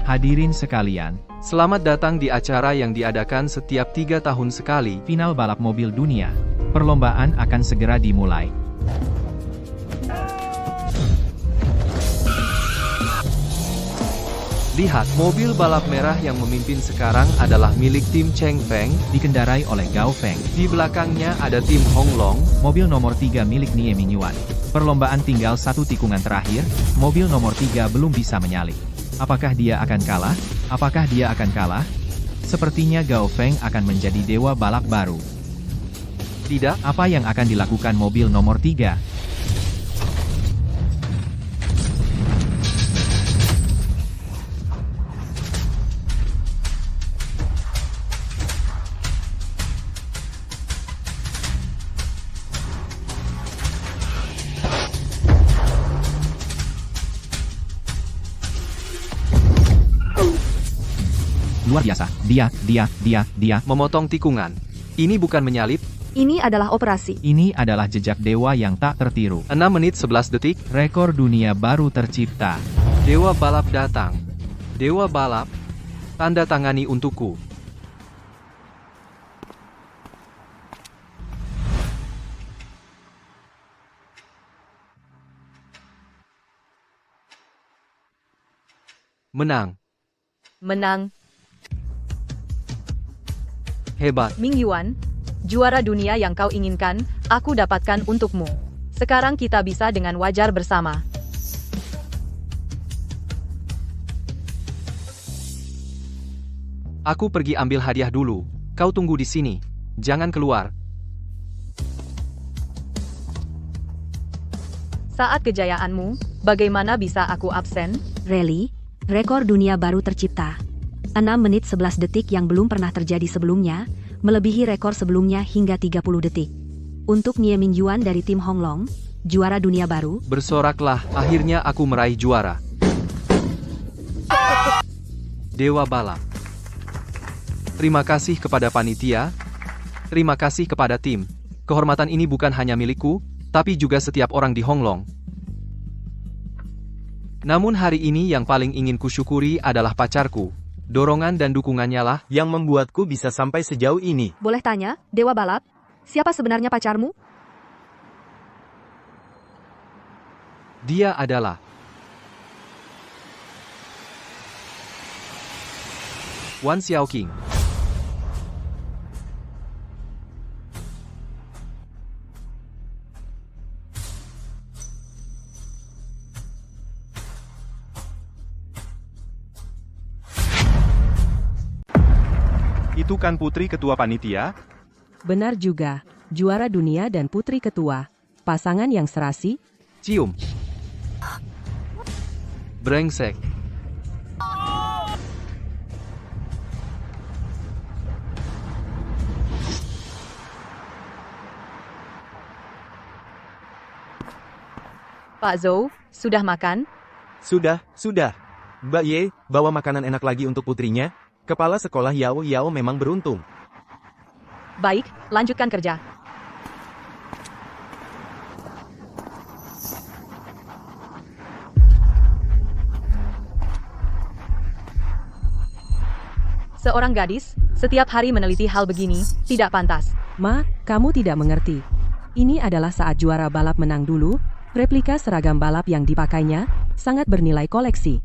Hadirin sekalian, Selamat datang di acara yang diadakan setiap 3 tahun sekali. final balap mobil dunia. Perlombaan akan segera dimulai. Lihat, mobil balap merah yang memimpin sekarang adalah milik tim Cheng Feng. Dikendarai oleh Gao Feng. Di belakangnya ada tim Hong Long. Mobil nomor 3 milik Nie Mingyuan. Perlombaan tinggal satu tikungan terakhir, mobil nomor 3 belum bisa menyalip. Apakah dia akan kalah? Apakah dia akan kalah? Sepertinya Gao Feng akan menjadi dewa balap baru. Tidak, Apa yang akan dilakukan mobil nomor 3? Luar biasa, dia. memotong tikungan. Ini bukan menyalip. Ini adalah operasi. Ini adalah jejak dewa yang tak tertiru. 6 menit 11 detik. Rekor dunia baru tercipta. Dewa balap datang. Dewa balap, tanda tangani untukku. Menang. Menang. Hebat. Mingyuan, juara dunia yang kau inginkan, aku dapatkan untukmu. Sekarang kita bisa dengan wajar bersama. Aku pergi ambil hadiah dulu. Kau tunggu di sini. Jangan keluar. Saat kejayaanmu, bagaimana bisa aku absen? Rally, rekor dunia baru tercipta. 6 menit 11 detik yang belum pernah terjadi sebelumnya, melebihi rekor sebelumnya hingga 30 detik. Untuk Nie Mingyuan dari tim Hong Long, juara dunia baru, Bersoraklah, akhirnya aku meraih juara. Dewa balap. Terima kasih kepada panitia. Terima kasih kepada tim. Kehormatan ini bukan hanya milikku, tapi juga setiap orang di Hong Long. Namun hari ini yang paling ingin kusyukuri adalah pacarku. Dorongan dan dukungannya lah yang membuatku bisa sampai sejauh ini. Boleh tanya, Dewa Balap, siapa sebenarnya pacarmu? Dia adalah Wan Xiaoqing. Itu kan putri ketua panitia? Benar juga, juara dunia dan putri ketua. Pasangan yang serasi. Cium. Brengsek. Pak Zhou, sudah makan? Sudah. Mbak Ye, bawa makanan enak lagi untuk putrinya. Kepala sekolah Yao memang beruntung. Baik, lanjutkan kerja. Seorang gadis, setiap hari meneliti hal begini, tidak pantas. Ma, kamu tidak mengerti. Ini adalah saat juara balap menang dulu, replika seragam balap yang dipakainya, sangat bernilai koleksi.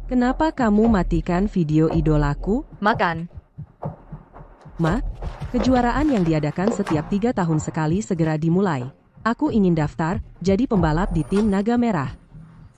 Kenapa kamu matikan video idolaku? Makan. Ma, kejuaraan yang diadakan setiap 3 tahun sekali segera dimulai. Aku ingin daftar, jadi pembalap di tim Naga Merah.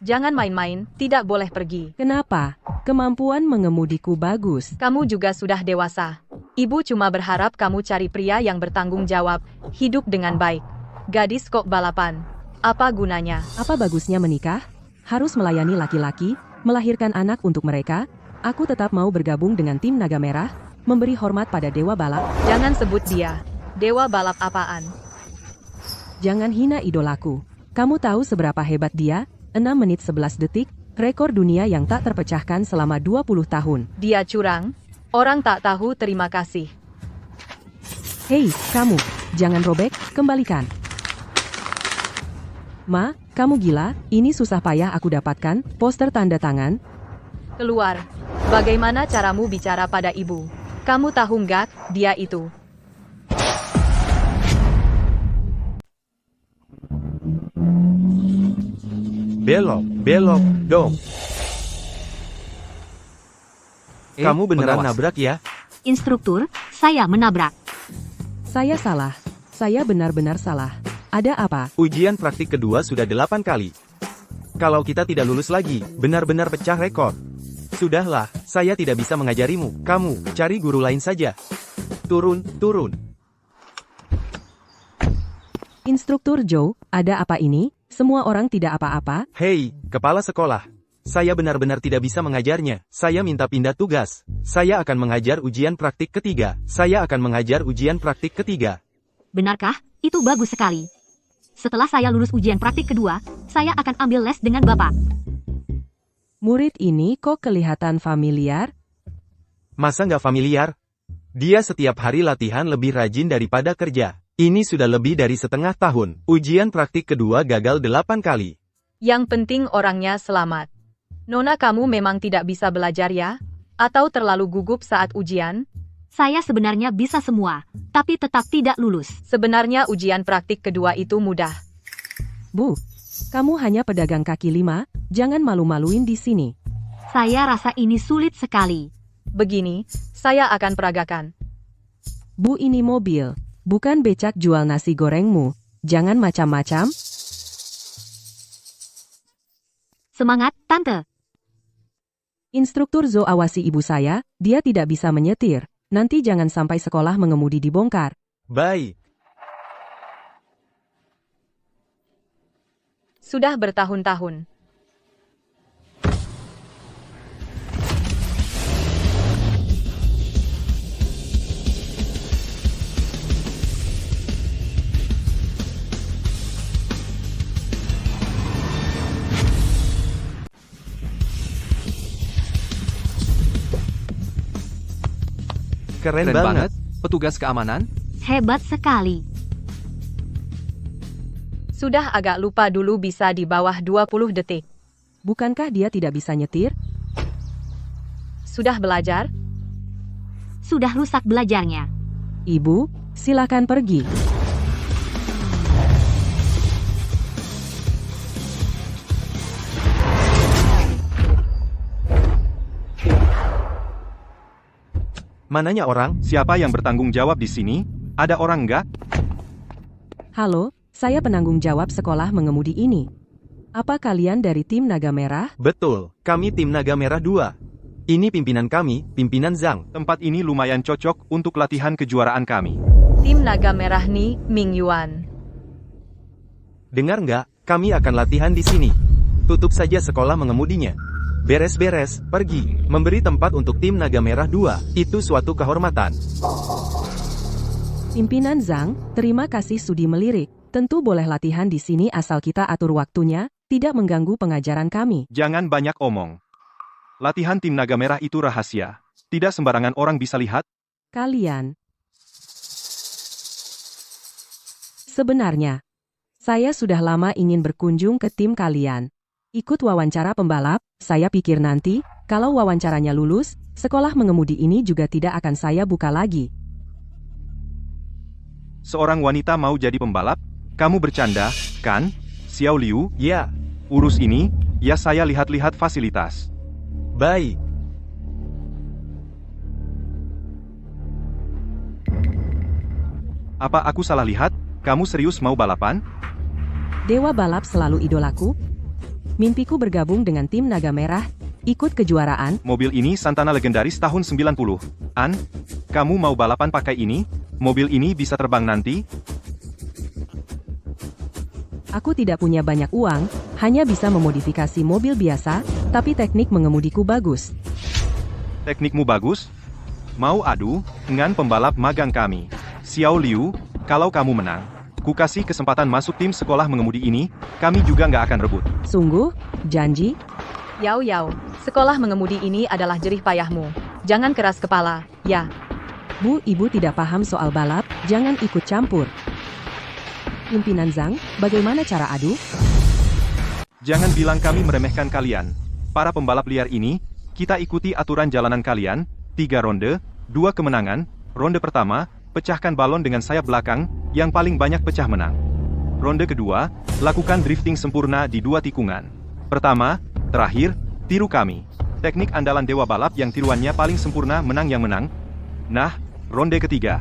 Jangan main-main, tidak boleh pergi. Kenapa? Kemampuan mengemudiku bagus. Kamu juga sudah dewasa. Ibu cuma berharap kamu cari pria yang bertanggung jawab, hidup dengan baik. Gadis kok balapan. Apa gunanya? Apa bagusnya menikah? Harus melayani laki-laki, melahirkan anak untuk mereka. Aku tetap mau bergabung dengan tim Naga Merah, memberi hormat pada Dewa Balap. Jangan sebut dia. Dewa balap apaan? Jangan hina idolaku. Kamu tahu seberapa hebat dia? 6 menit 11 detik, rekor dunia yang tak terpecahkan selama 20 tahun. Dia curang? Orang tak tahu terima kasih. Hei, kamu, jangan robek, kembalikan. Ma, kamu gila, ini susah payah aku dapatkan, poster tanda tangan. Keluar. Bagaimana caramu bicara pada ibu? Kamu tahu nggak, dia itu. Belok dong. Kamu beneran pengawas. nabrak ya? Instruktur, saya menabrak. Saya salah. Saya benar-benar salah. Ada apa? Ujian praktik kedua sudah 8 kali. Kalau kita tidak lulus lagi, benar-benar pecah rekor. Sudahlah, saya tidak bisa mengajarimu. Kamu, cari guru lain saja. Turun. Instruktur Joe, ada apa ini? Semua orang tidak apa-apa? Hei, kepala sekolah. Saya benar-benar tidak bisa mengajarnya. Saya minta pindah tugas. Saya akan mengajar ujian praktik ketiga. Benarkah? Itu bagus sekali. Setelah saya lulus ujian praktik kedua, saya akan ambil les dengan Bapak. Murid ini kok kelihatan familiar? Masa nggak familiar? Dia setiap hari latihan lebih rajin daripada kerja. Ini sudah lebih dari setengah tahun. Ujian praktik kedua gagal 8 kali. Yang penting orangnya selamat. Nona, kamu memang tidak bisa belajar ya? Atau terlalu gugup saat ujian? Saya sebenarnya bisa semua, tapi tetap tidak lulus. Sebenarnya ujian praktik kedua itu mudah. Bu, kamu hanya pedagang kaki lima, jangan malu-maluin di sini. Saya rasa ini sulit sekali. Begini, saya akan peragakan. Bu, ini mobil, bukan becak jual nasi gorengmu. Jangan macam-macam. Semangat, Tante. Instruktur Zo, awasi ibu saya, dia tidak bisa menyetir. Nanti jangan sampai sekolah mengemudi dibongkar. Baik. Sudah bertahun-tahun. Keren Keren banget. banget. Petugas keamanan? Hebat sekali. Sudah agak lupa dulu bisa di bawah 20 detik. Bukankah dia tidak bisa nyetir? Sudah belajar? Sudah rusak belajarnya. Ibu, silakan pergi. Mananya orang? Siapa yang bertanggung jawab di sini? Ada orang nggak? Halo, saya penanggung jawab sekolah mengemudi ini. Apa kalian dari tim Naga Merah? Betul, kami tim Naga Merah 2. Ini pimpinan kami, pimpinan Zhang. Tempat ini lumayan cocok untuk latihan kejuaraan kami. Tim Naga Merah nih, Ming Yuan. Dengar nggak? Kami akan latihan di sini. Tutup saja sekolah mengemudinya. Beres-beres, pergi. Memberi tempat untuk tim Naga Merah 2, itu suatu kehormatan. Pimpinan Zhang, terima kasih sudi melirik. Tentu boleh latihan di sini asal kita atur waktunya, tidak mengganggu pengajaran kami. Jangan banyak omong. Latihan tim Naga Merah itu rahasia. Tidak sembarangan orang bisa lihat. Kalian. Sebenarnya, saya sudah lama ingin berkunjung ke tim kalian. Ikut wawancara pembalap, saya pikir nanti, kalau wawancaranya lulus, sekolah mengemudi ini juga tidak akan saya buka lagi. Seorang wanita mau jadi pembalap? Kamu bercanda, kan? Xiao Liu, Ya, urus ini, ya saya lihat-lihat fasilitas. baik. Apa aku salah lihat? Kamu serius mau balapan? Dewa balap selalu idolaku. Mimpiku bergabung dengan tim Naga Merah, ikut kejuaraan. Mobil ini Santana legendaris tahun 90-an. Kamu mau balapan pakai ini? Mobil ini bisa terbang nanti? Aku tidak punya banyak uang, hanya bisa memodifikasi mobil biasa, tapi teknik mengemudiku bagus. Teknikmu bagus? Mau adu dengan pembalap magang kami. Xiao Liu, kalau kamu menang, ku kasih kesempatan masuk tim sekolah mengemudi ini, kami juga nggak akan rebut. Sungguh? Janji? Yau, sekolah mengemudi ini adalah jerih payahmu. Jangan keras kepala, ya. Bu, ibu tidak paham soal balap, jangan ikut campur. Pimpinan Zhang, bagaimana cara adu? Jangan bilang kami meremehkan kalian. Para pembalap liar ini, kita ikuti aturan jalanan kalian, 3 ronde, 2 kemenangan, ronde pertama, pecahkan balon dengan sayap belakang, yang paling banyak pecah menang. Ronde kedua, lakukan drifting sempurna di 2 tikungan. Pertama, terakhir, tiru kami. Teknik andalan dewa balap yang tiruannya paling sempurna menang yang menang. Nah, ronde ketiga.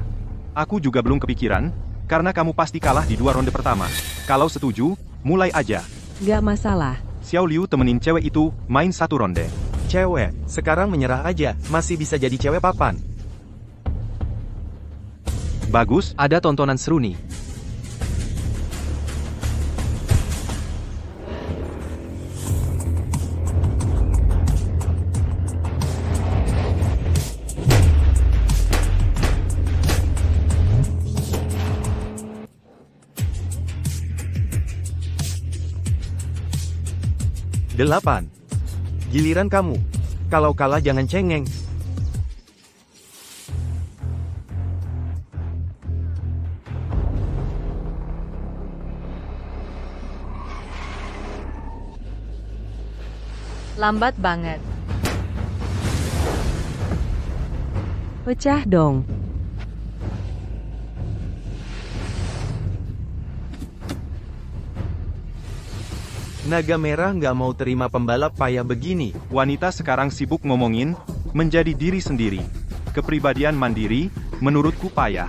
Aku juga belum kepikiran, karena kamu pasti kalah di 2 ronde pertama. Kalau setuju, mulai aja. Gak masalah. Xiao Liu temenin cewek itu main 1 ronde. Cewek, sekarang menyerah aja, masih bisa jadi cewek papan. Bagus, Ada tontonan seru nih. Delapan. Giliran kamu. Kalau kalah jangan cengeng. Lambat banget. Pecah dong. Naga merah nggak mau terima pembalap payah begini. wanita sekarang sibuk ngomongin, menjadi diri sendiri. Kepribadian mandiri, menurutku payah.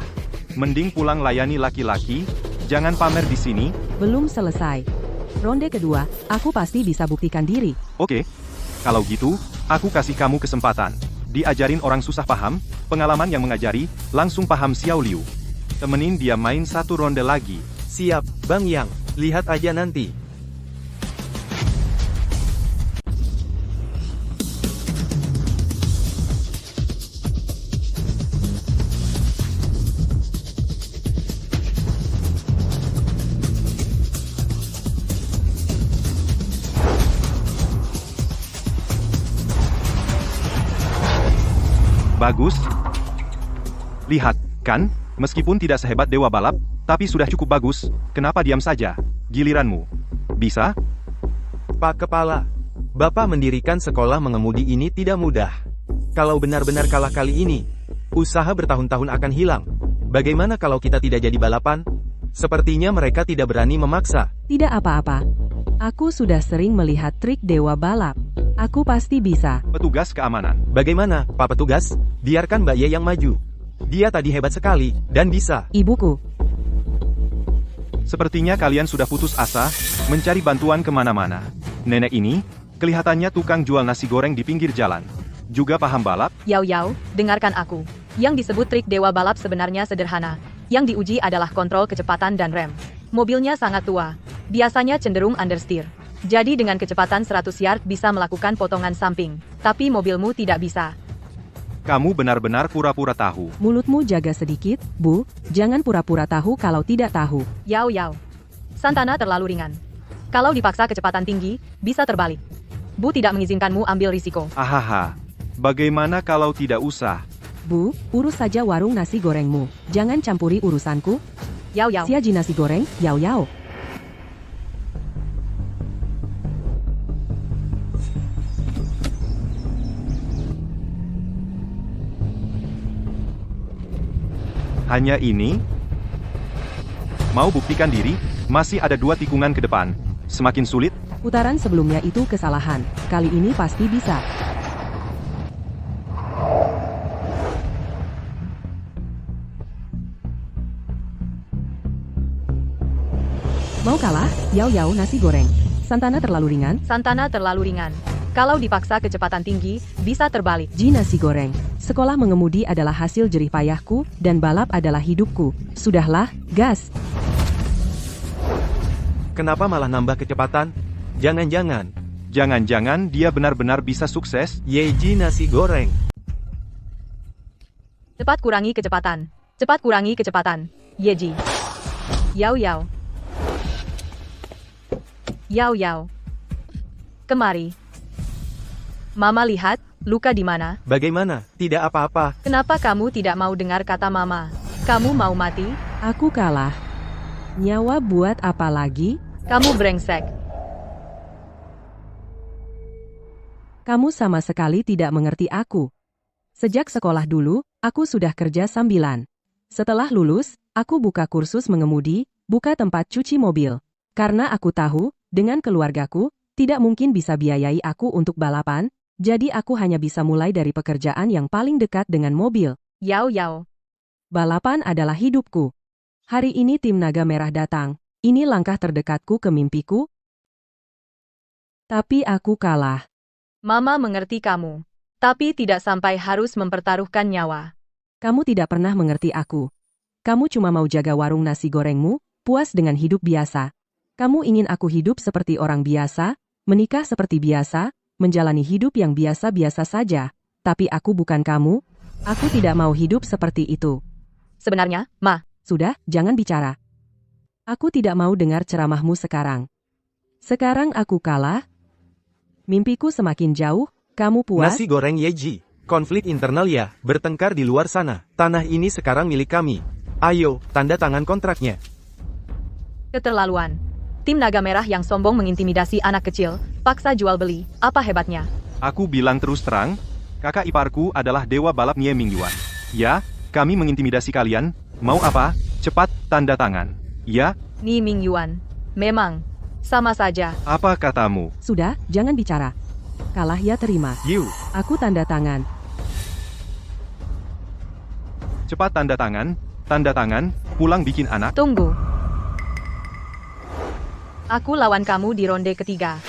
Mending pulang layani laki-laki, jangan pamer di sini. Belum selesai. Ronde kedua, aku pasti bisa buktikan diri. Oke. Kalau gitu, aku kasih kamu kesempatan. Diajarin orang susah paham, pengalaman yang mengajari, langsung paham Xiao Liu. Temenin dia main 1 ronde lagi. Siap, Bang Yang. Lihat aja nanti. Bagus. Lihat, kan? Meskipun tidak sehebat dewa balap, tapi sudah cukup bagus. Kenapa diam saja? Giliranmu. Bisa? Pak Kepala, Bapak mendirikan sekolah mengemudi ini tidak mudah. Kalau benar-benar kalah kali ini, usaha bertahun-tahun akan hilang. Bagaimana kalau kita tidak jadi balapan? Sepertinya mereka tidak berani memaksa. Tidak apa-apa. Aku sudah sering melihat trik dewa balap. Aku pasti bisa. Petugas keamanan. Bagaimana, Pak Petugas? Biarkan Mbak Ye yang maju. Dia tadi hebat sekali, dan bisa. Ibuku. Sepertinya kalian sudah putus asa, mencari bantuan kemana-mana. Nenek ini, kelihatannya tukang jual nasi goreng di pinggir jalan. Juga paham balap? Yao Yao, dengarkan aku. Yang disebut trik dewa balap sebenarnya sederhana. Yang diuji adalah kontrol kecepatan dan rem. Mobilnya sangat tua. Biasanya cenderung understeer. Jadi dengan kecepatan 100 yard bisa melakukan potongan samping. Tapi mobilmu tidak bisa. Kamu benar-benar pura-pura tahu. Mulutmu jaga sedikit, Bu. Jangan pura-pura tahu kalau tidak tahu. Yao Yao. Santana terlalu ringan. Kalau dipaksa kecepatan tinggi, bisa terbalik. Bu tidak mengizinkanmu ambil risiko. Ahaha. Bagaimana kalau tidak usah? Bu, urus saja warung nasi gorengmu. Jangan campuri urusanku. Yao Yao. Siaji nasi goreng, Yao Yao. Hanya ini? Mau buktikan diri? Masih ada 2 tikungan ke depan. Semakin sulit? Putaran sebelumnya itu kesalahan. Kali ini pasti bisa. Mau kalah? Yao Yao nasi goreng. Santana terlalu ringan? Santana terlalu ringan. Kalau dipaksa kecepatan tinggi, bisa terbalik. Ji nasi goreng. Sekolah mengemudi adalah hasil jerih payahku, dan balap adalah hidupku. Sudahlah, gas. Kenapa malah nambah kecepatan? Jangan-jangan. Jangan-jangan dia benar-benar bisa sukses? Yeji nasi goreng. Cepat kurangi kecepatan. Cepat kurangi kecepatan. Yeji. Yao Yao. Yao Yao. Kemari. Mama lihat, luka di mana? Bagaimana? Tidak apa-apa. Kenapa kamu tidak mau dengar kata Mama? Kamu mau mati? Aku kalah. Nyawa buat apa lagi? Kamu brengsek. Kamu sama sekali tidak mengerti aku. Sejak sekolah dulu, aku sudah kerja sambilan. Setelah lulus, aku buka kursus mengemudi, buka tempat cuci mobil. Karena aku tahu, dengan keluargaku, tidak mungkin bisa biayai aku untuk balapan, jadi aku hanya bisa mulai dari pekerjaan yang paling dekat dengan mobil. Yao Yao. Balapan adalah hidupku. Hari ini tim Naga Merah datang. Ini langkah terdekatku ke mimpiku. Tapi aku kalah. Mama mengerti kamu. Tapi tidak sampai harus mempertaruhkan nyawa. Kamu tidak pernah mengerti aku. Kamu cuma mau jaga warung nasi gorengmu, puas dengan hidup biasa. Kamu ingin aku hidup seperti orang biasa, menikah seperti biasa, menjalani hidup yang biasa-biasa saja. Tapi aku bukan kamu. Aku tidak mau hidup seperti itu. Sebenarnya, Ma. Sudah, jangan bicara. Aku tidak mau dengar ceramahmu sekarang. Sekarang aku kalah. Mimpiku semakin jauh, kamu puas? Nasi goreng Yeji. Konflik internal ya, bertengkar di luar sana. Tanah ini sekarang milik kami. Ayo, tanda tangan kontraknya. Keterlaluan. Tim Naga Merah yang sombong mengintimidasi anak kecil, paksa jual beli, apa hebatnya? Aku bilang terus terang, kakak iparku adalah dewa balap Nie Mingyuan. Ya, kami mengintimidasi kalian, mau apa? Cepat, tanda tangan. Ya, Ni Mingyuan. Memang. Sama saja. apa katamu? Sudah, jangan bicara. Kalah ya terima. Yu, Aku tanda tangan. Cepat tanda tangan, pulang bikin anak. Tunggu. Aku lawan kamu di ronde ketiga.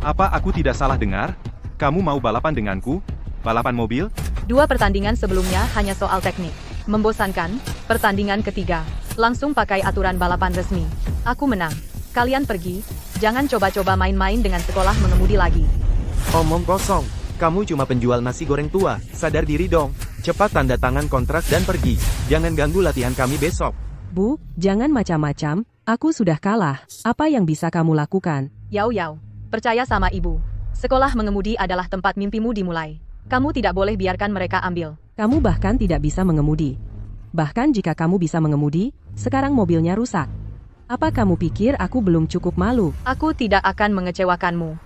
Apa aku tidak salah dengar? Kamu mau balapan denganku? Balapan mobil? 2 pertandingan sebelumnya hanya soal teknik. Membosankan, pertandingan ketiga. Langsung pakai aturan balapan resmi. Aku menang. Kalian pergi, jangan coba-coba main-main dengan sekolah mengemudi lagi. omong kosong. Kamu cuma penjual nasi goreng tua, sadar diri dong. Cepat tanda tangan kontrak dan pergi. Jangan ganggu latihan kami besok. Bu, jangan macam-macam, aku sudah kalah. Apa yang bisa kamu lakukan? Yao Yao, percaya sama ibu. Sekolah mengemudi adalah tempat mimpimu dimulai. Kamu tidak boleh biarkan mereka ambil. Kamu bahkan tidak bisa mengemudi. Bahkan jika kamu bisa mengemudi, sekarang mobilnya rusak. Apa kamu pikir aku belum cukup malu? Aku tidak akan mengecewakanmu.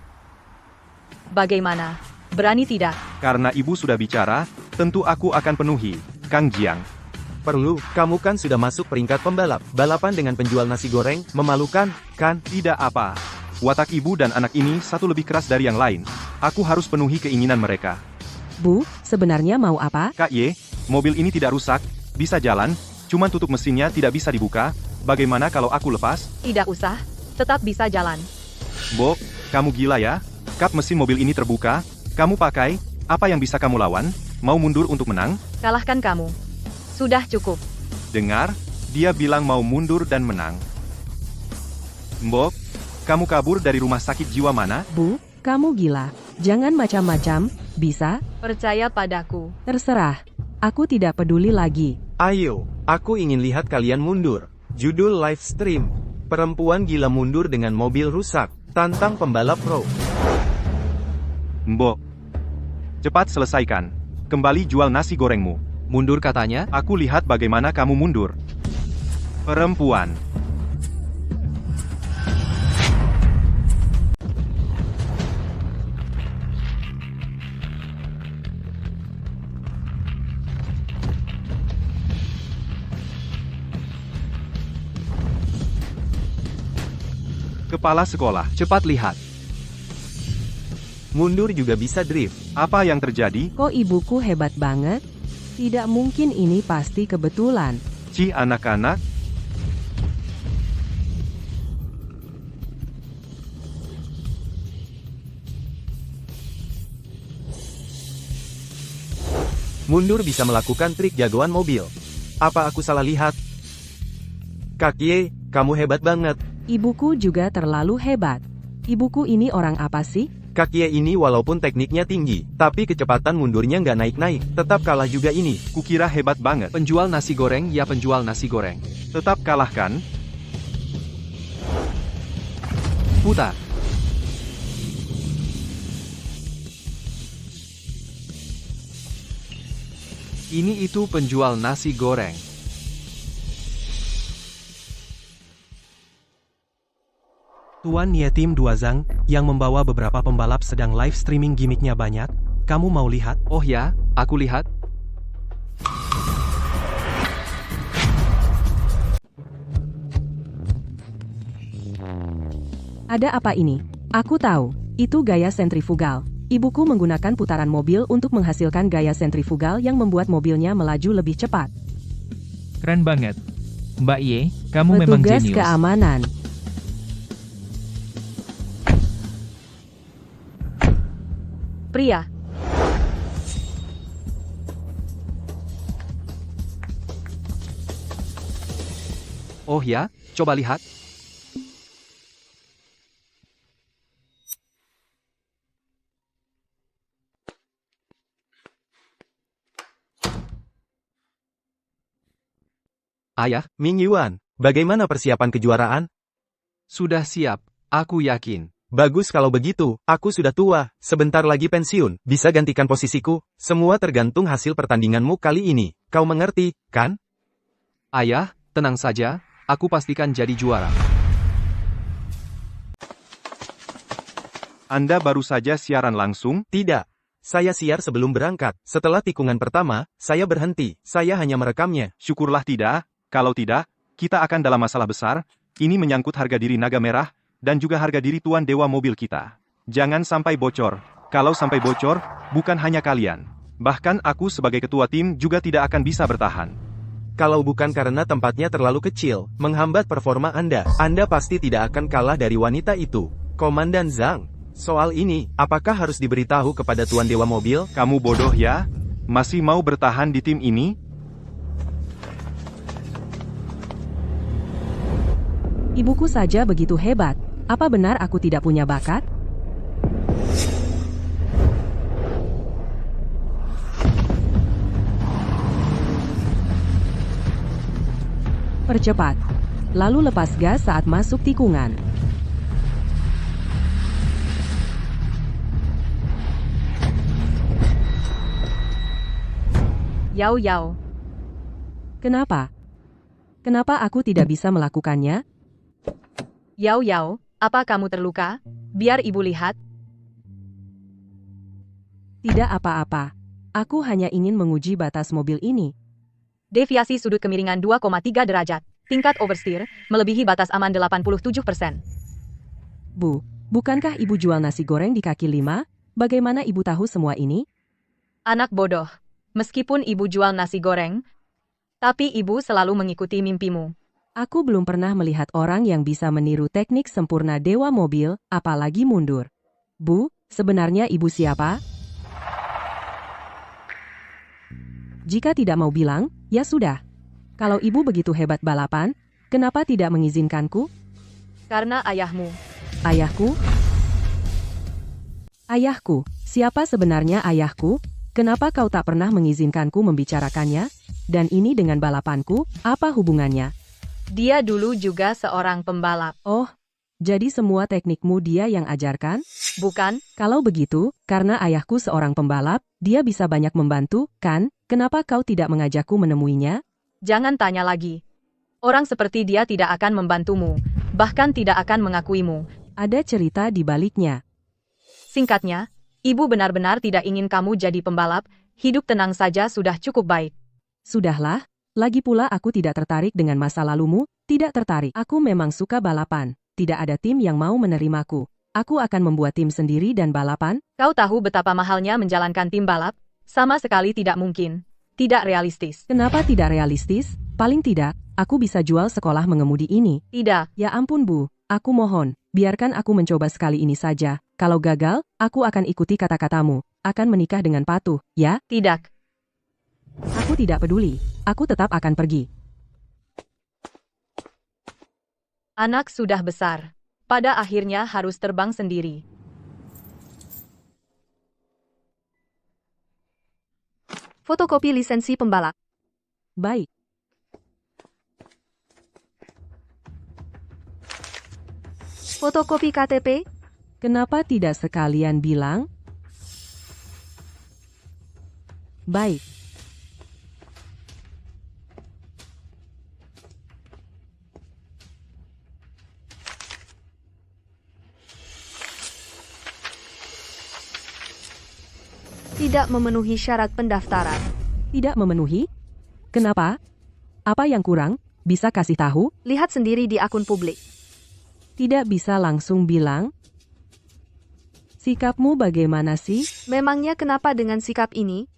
Bagaimana? Berani tidak? Karena ibu sudah bicara, tentu aku akan penuhi, Kang Jiang. Perlu, kamu kan sudah masuk peringkat pembalap. Balapan dengan penjual nasi goreng, memalukan, kan? Tidak apa. Watak ibu dan anak ini satu lebih keras dari yang lain. Aku harus penuhi keinginan mereka. Bu, sebenarnya mau apa? Kak Ye, mobil ini tidak rusak, bisa jalan, cuman tutup mesinnya tidak bisa dibuka. Bagaimana kalau aku lepas? Tidak usah, tetap bisa jalan. Bo, kamu gila ya? Kap mesin mobil ini terbuka, kamu pakai, apa yang bisa kamu lawan? Mau mundur untuk menang? Kalahkan kamu. Sudah cukup. Dengar, dia bilang mau mundur dan menang. Mbok, kamu kabur dari rumah sakit jiwa mana? Bu, kamu gila. Jangan macam-macam, bisa? Percaya padaku. Terserah. Aku tidak peduli lagi. Ayo, aku ingin lihat kalian mundur. Judul live stream. Perempuan gila mundur dengan mobil rusak. Tantang pembalap pro. Mbok, cepat selesaikan. Kembali jual nasi gorengmu. Mundur katanya, Aku lihat bagaimana kamu mundur. Perempuan. Kepala sekolah, cepat lihat. Mundur juga bisa drift. apa yang terjadi? Kok ibuku hebat banget? Tidak mungkin ini pasti kebetulan. Ci anak-anak, Mundur bisa melakukan trik jagoan mobil. Apa aku salah lihat? Kak Ye, kamu hebat banget. Ibuku juga terlalu hebat. Ibuku ini orang apa sih? Kak Ye ini walaupun tekniknya tinggi, tapi kecepatan mundurnya nggak naik-naik. Tetap kalah juga ini. kukira hebat banget. Penjual nasi goreng ya penjual nasi goreng. Tetap kalahkan. Putar. Ini itu penjual nasi goreng. Tuan Nie Tim Duazang, yang membawa beberapa pembalap sedang live streaming gimmicknya banyak. Kamu mau lihat? Oh ya, aku lihat. Ada apa ini? Aku tahu, itu gaya sentrifugal. Ibuku menggunakan putaran mobil untuk menghasilkan gaya sentrifugal yang membuat mobilnya melaju lebih cepat. Keren banget. Mbak Ye, kamu memang Petugas jenius. keamanan. Pria, Oh ya, coba lihat. Ayah, Ming Yuan, bagaimana persiapan kejuaraan? sudah siap, aku yakin. Bagus kalau begitu, aku sudah tua, sebentar lagi pensiun, bisa gantikan posisiku, semua tergantung hasil pertandinganmu kali ini, kau mengerti, kan? Ayah, tenang saja, aku pastikan jadi juara. Anda baru saja siaran langsung? Tidak. Saya siar sebelum berangkat, setelah tikungan pertama, saya berhenti, saya hanya merekamnya. Syukurlah tidak, kalau tidak, kita akan dalam masalah besar, ini menyangkut harga diri naga merah, dan juga harga diri tuan dewa mobil kita. Jangan sampai bocor, kalau sampai bocor, bukan hanya kalian. Bahkan aku sebagai ketua tim juga tidak akan bisa bertahan. Kalau bukan karena tempatnya terlalu kecil, menghambat performa Anda pasti tidak akan kalah dari wanita itu. Komandan Zhang, soal ini, apakah harus diberitahu kepada tuan dewa mobil? Kamu bodoh ya? Masih mau bertahan di tim ini? Ibuku saja begitu hebat. Apa benar aku tidak punya bakat? Percepat. Lalu lepas gas saat masuk tikungan. Yao Yao. Kenapa? Kenapa aku tidak bisa melakukannya? Yao Yao, apa kamu terluka? Biar ibu lihat. Tidak apa-apa. Aku hanya ingin menguji batas mobil ini. Deviasi sudut kemiringan 2,3 derajat. Tingkat oversteer, melebihi batas aman 87%. Bu, bukankah ibu jual nasi goreng di kaki 5? Bagaimana ibu tahu semua ini? Anak bodoh. Meskipun ibu jual nasi goreng, tapi ibu selalu mengikuti mimpimu. Aku belum pernah melihat orang yang bisa meniru teknik sempurna dewa mobil, apalagi mundur. Bu, sebenarnya ibu siapa? Jika tidak mau bilang, ya sudah. Kalau ibu begitu hebat balapan, kenapa tidak mengizinkanku? Karena ayahmu. Ayahku? Ayahku, siapa sebenarnya ayahku? Kenapa kau tak pernah mengizinkanku membicarakannya? Dan ini dengan balapanku, apa hubungannya? Dia dulu juga seorang pembalap. Oh, jadi semua teknikmu dia yang ajarkan? Bukan? Kalau begitu, karena ayahku seorang pembalap, dia bisa banyak membantu, kan? Kenapa kau tidak mengajakku menemuinya? Jangan tanya lagi. Orang seperti dia tidak akan membantumu, bahkan tidak akan mengakuimu. Ada cerita di baliknya. Singkatnya, ibu benar-benar tidak ingin kamu jadi pembalap, hidup tenang saja sudah cukup baik. Sudahlah, lagi pula aku tidak tertarik dengan masa lalumu, tidak tertarik. Aku memang suka balapan, tidak ada tim yang mau menerimaku. Aku akan membuat tim sendiri dan balapan. Kau tahu betapa mahalnya menjalankan tim balap? Sama sekali tidak mungkin. Tidak realistis. Kenapa tidak realistis? Paling tidak, aku bisa jual sekolah mengemudi ini. Tidak. Ya ampun Bu, aku mohon, biarkan aku mencoba sekali ini saja. Kalau gagal, aku akan ikuti kata-katamu. Akan menikah dengan patuh, ya? Tidak. Aku tidak peduli. Aku tetap akan pergi. Anak sudah besar. Pada akhirnya harus terbang sendiri. Fotokopi lisensi pembalap. Baik. Fotokopi KTP. Kenapa tidak sekalian bilang? Baik. Tidak memenuhi syarat pendaftaran. Tidak memenuhi? Kenapa? Apa yang kurang? Bisa kasih tahu? Lihat sendiri di akun publik. Tidak bisa langsung bilang? Sikapmu bagaimana sih? Memangnya kenapa dengan sikap ini?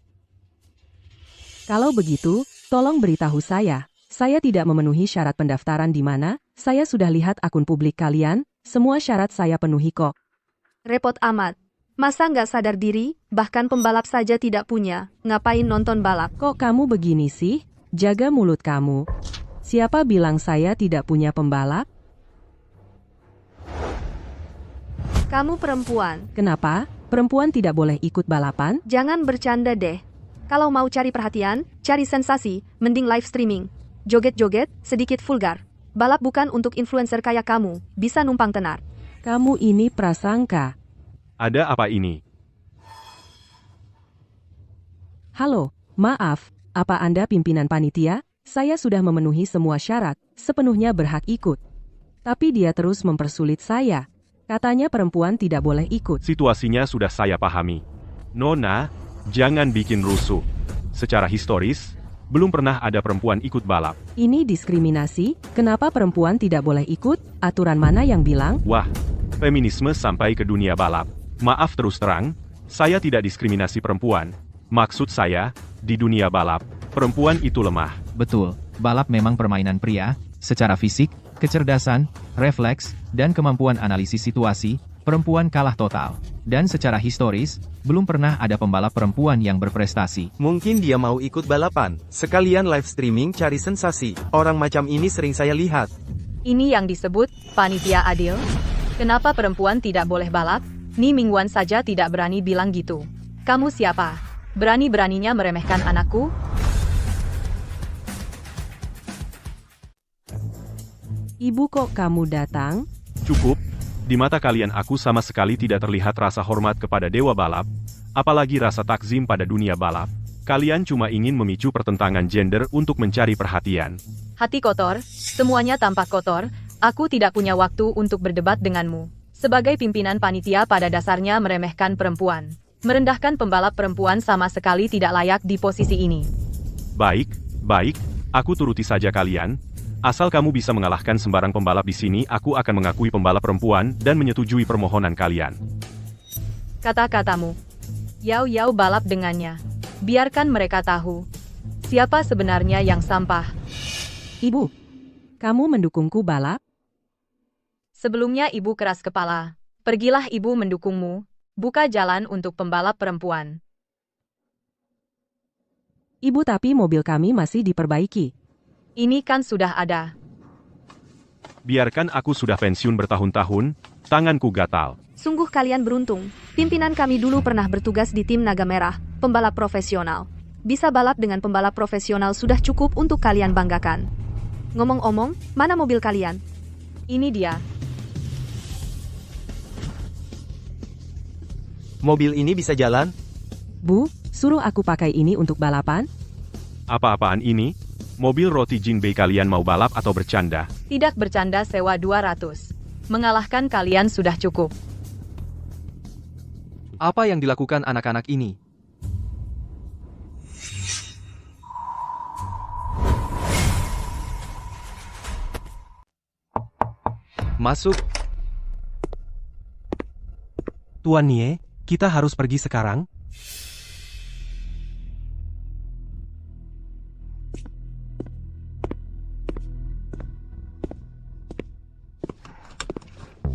Kalau begitu, tolong beritahu saya. Saya tidak memenuhi syarat pendaftaran di mana? Saya sudah lihat akun publik kalian, semua syarat saya penuhi kok. Repot amat. Masa nggak sadar diri, bahkan pembalap saja tidak punya, ngapain nonton balap? Kok kamu begini sih? Jaga mulut kamu. Siapa bilang saya tidak punya pembalap? Kamu perempuan, Kenapa? Perempuan tidak boleh ikut balapan? jangan bercanda deh. Kalau mau cari perhatian, cari sensasi, mending live streaming. Joget-joget, sedikit vulgar. Balap bukan untuk influencer kayak kamu, bisa numpang tenar. Kamu ini prasangka. Ada apa ini? Halo, maaf, apa Anda pimpinan panitia? Saya sudah memenuhi semua syarat, sepenuhnya berhak ikut. Tapi dia terus mempersulit saya. Katanya perempuan tidak boleh ikut. Situasinya sudah saya pahami. Nona, jangan bikin rusuh. Secara historis, belum pernah ada perempuan ikut balap. Ini diskriminasi, kenapa perempuan tidak boleh ikut? Aturan mana yang bilang? Wah, feminisme sampai ke dunia balap. Maaf terus terang, saya tidak diskriminasi perempuan. Maksud saya, di dunia balap, perempuan itu lemah. Betul, balap memang permainan pria, secara fisik, kecerdasan, refleks, dan kemampuan analisis situasi, perempuan kalah total. Dan secara historis, belum pernah ada pembalap perempuan yang berprestasi. Mungkin dia mau ikut balapan. Sekalian live streaming cari sensasi. Orang macam ini sering saya lihat. Ini yang disebut panitia adil? Kenapa perempuan tidak boleh balap? Ni Mingwan saja tidak berani bilang gitu. Kamu siapa? Berani-beraninya meremehkan anakku? Ibu kok kamu datang? Cukup, di mata kalian aku sama sekali tidak terlihat rasa hormat kepada dewa balap, apalagi rasa takzim pada dunia balap. Kalian cuma ingin memicu pertentangan gender untuk mencari perhatian. Hati kotor, semuanya tampak kotor, aku tidak punya waktu untuk berdebat denganmu. Sebagai pimpinan panitia pada dasarnya meremehkan perempuan. Merendahkan pembalap perempuan sama sekali tidak layak di posisi ini. Baik, aku turuti saja kalian. Asal kamu bisa mengalahkan sembarang pembalap di sini, aku akan mengakui pembalap perempuan dan menyetujui permohonan kalian. Kata-katamu. Yau balap dengannya. Biarkan mereka tahu. Siapa sebenarnya yang sampah. Ibu, kamu mendukungku balap? Sebelumnya ibu keras kepala. Pergilah ibu mendukungmu. Buka jalan untuk pembalap perempuan. Ibu, tapi mobil kami masih diperbaiki. Ini kan sudah ada. Biarkan aku sudah pensiun bertahun-tahun, tanganku gatal. Sungguh kalian beruntung. Pimpinan kami dulu pernah bertugas di tim Naga Merah, pembalap profesional. Bisa balap dengan pembalap profesional sudah cukup untuk kalian banggakan. Ngomong-ngomong, mana mobil kalian? Ini dia. Mobil ini bisa jalan? Bu, suruh aku pakai ini untuk balapan? Apa-apaan ini? Mobil roti Jinbei kalian mau balap atau bercanda? Tidak bercanda, sewa 200. Mengalahkan kalian sudah cukup. Apa yang dilakukan anak-anak ini? Masuk. Tuan Nie, kita harus pergi sekarang.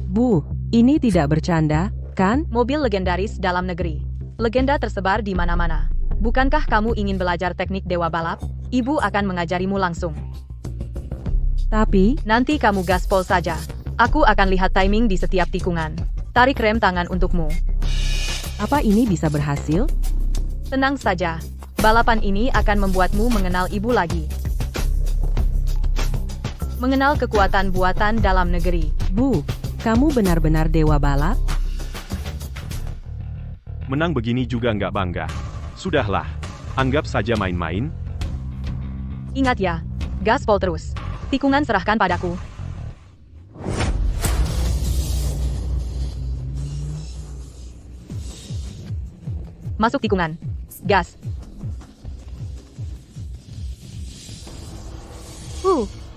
Bu, ini tidak bercanda, kan? Mobil legendaris dalam negeri. Legenda tersebar di mana-mana. Bukankah kamu ingin belajar teknik dewa balap? Ibu akan mengajarimu langsung. Tapi, Nanti kamu gaspol saja. Aku akan lihat timing di setiap tikungan. Tarik rem tangan untukmu. apa ini bisa berhasil? Tenang saja. Balapan ini akan membuatmu mengenal ibu lagi. Mengenal kekuatan buatan dalam negeri. Bu, kamu benar-benar dewa balap? Menang begini juga nggak bangga. Sudahlah, anggap saja main-main. Ingat ya, gaspol terus. Tikungan serahkan padaku. Masuk tikungan. Gas.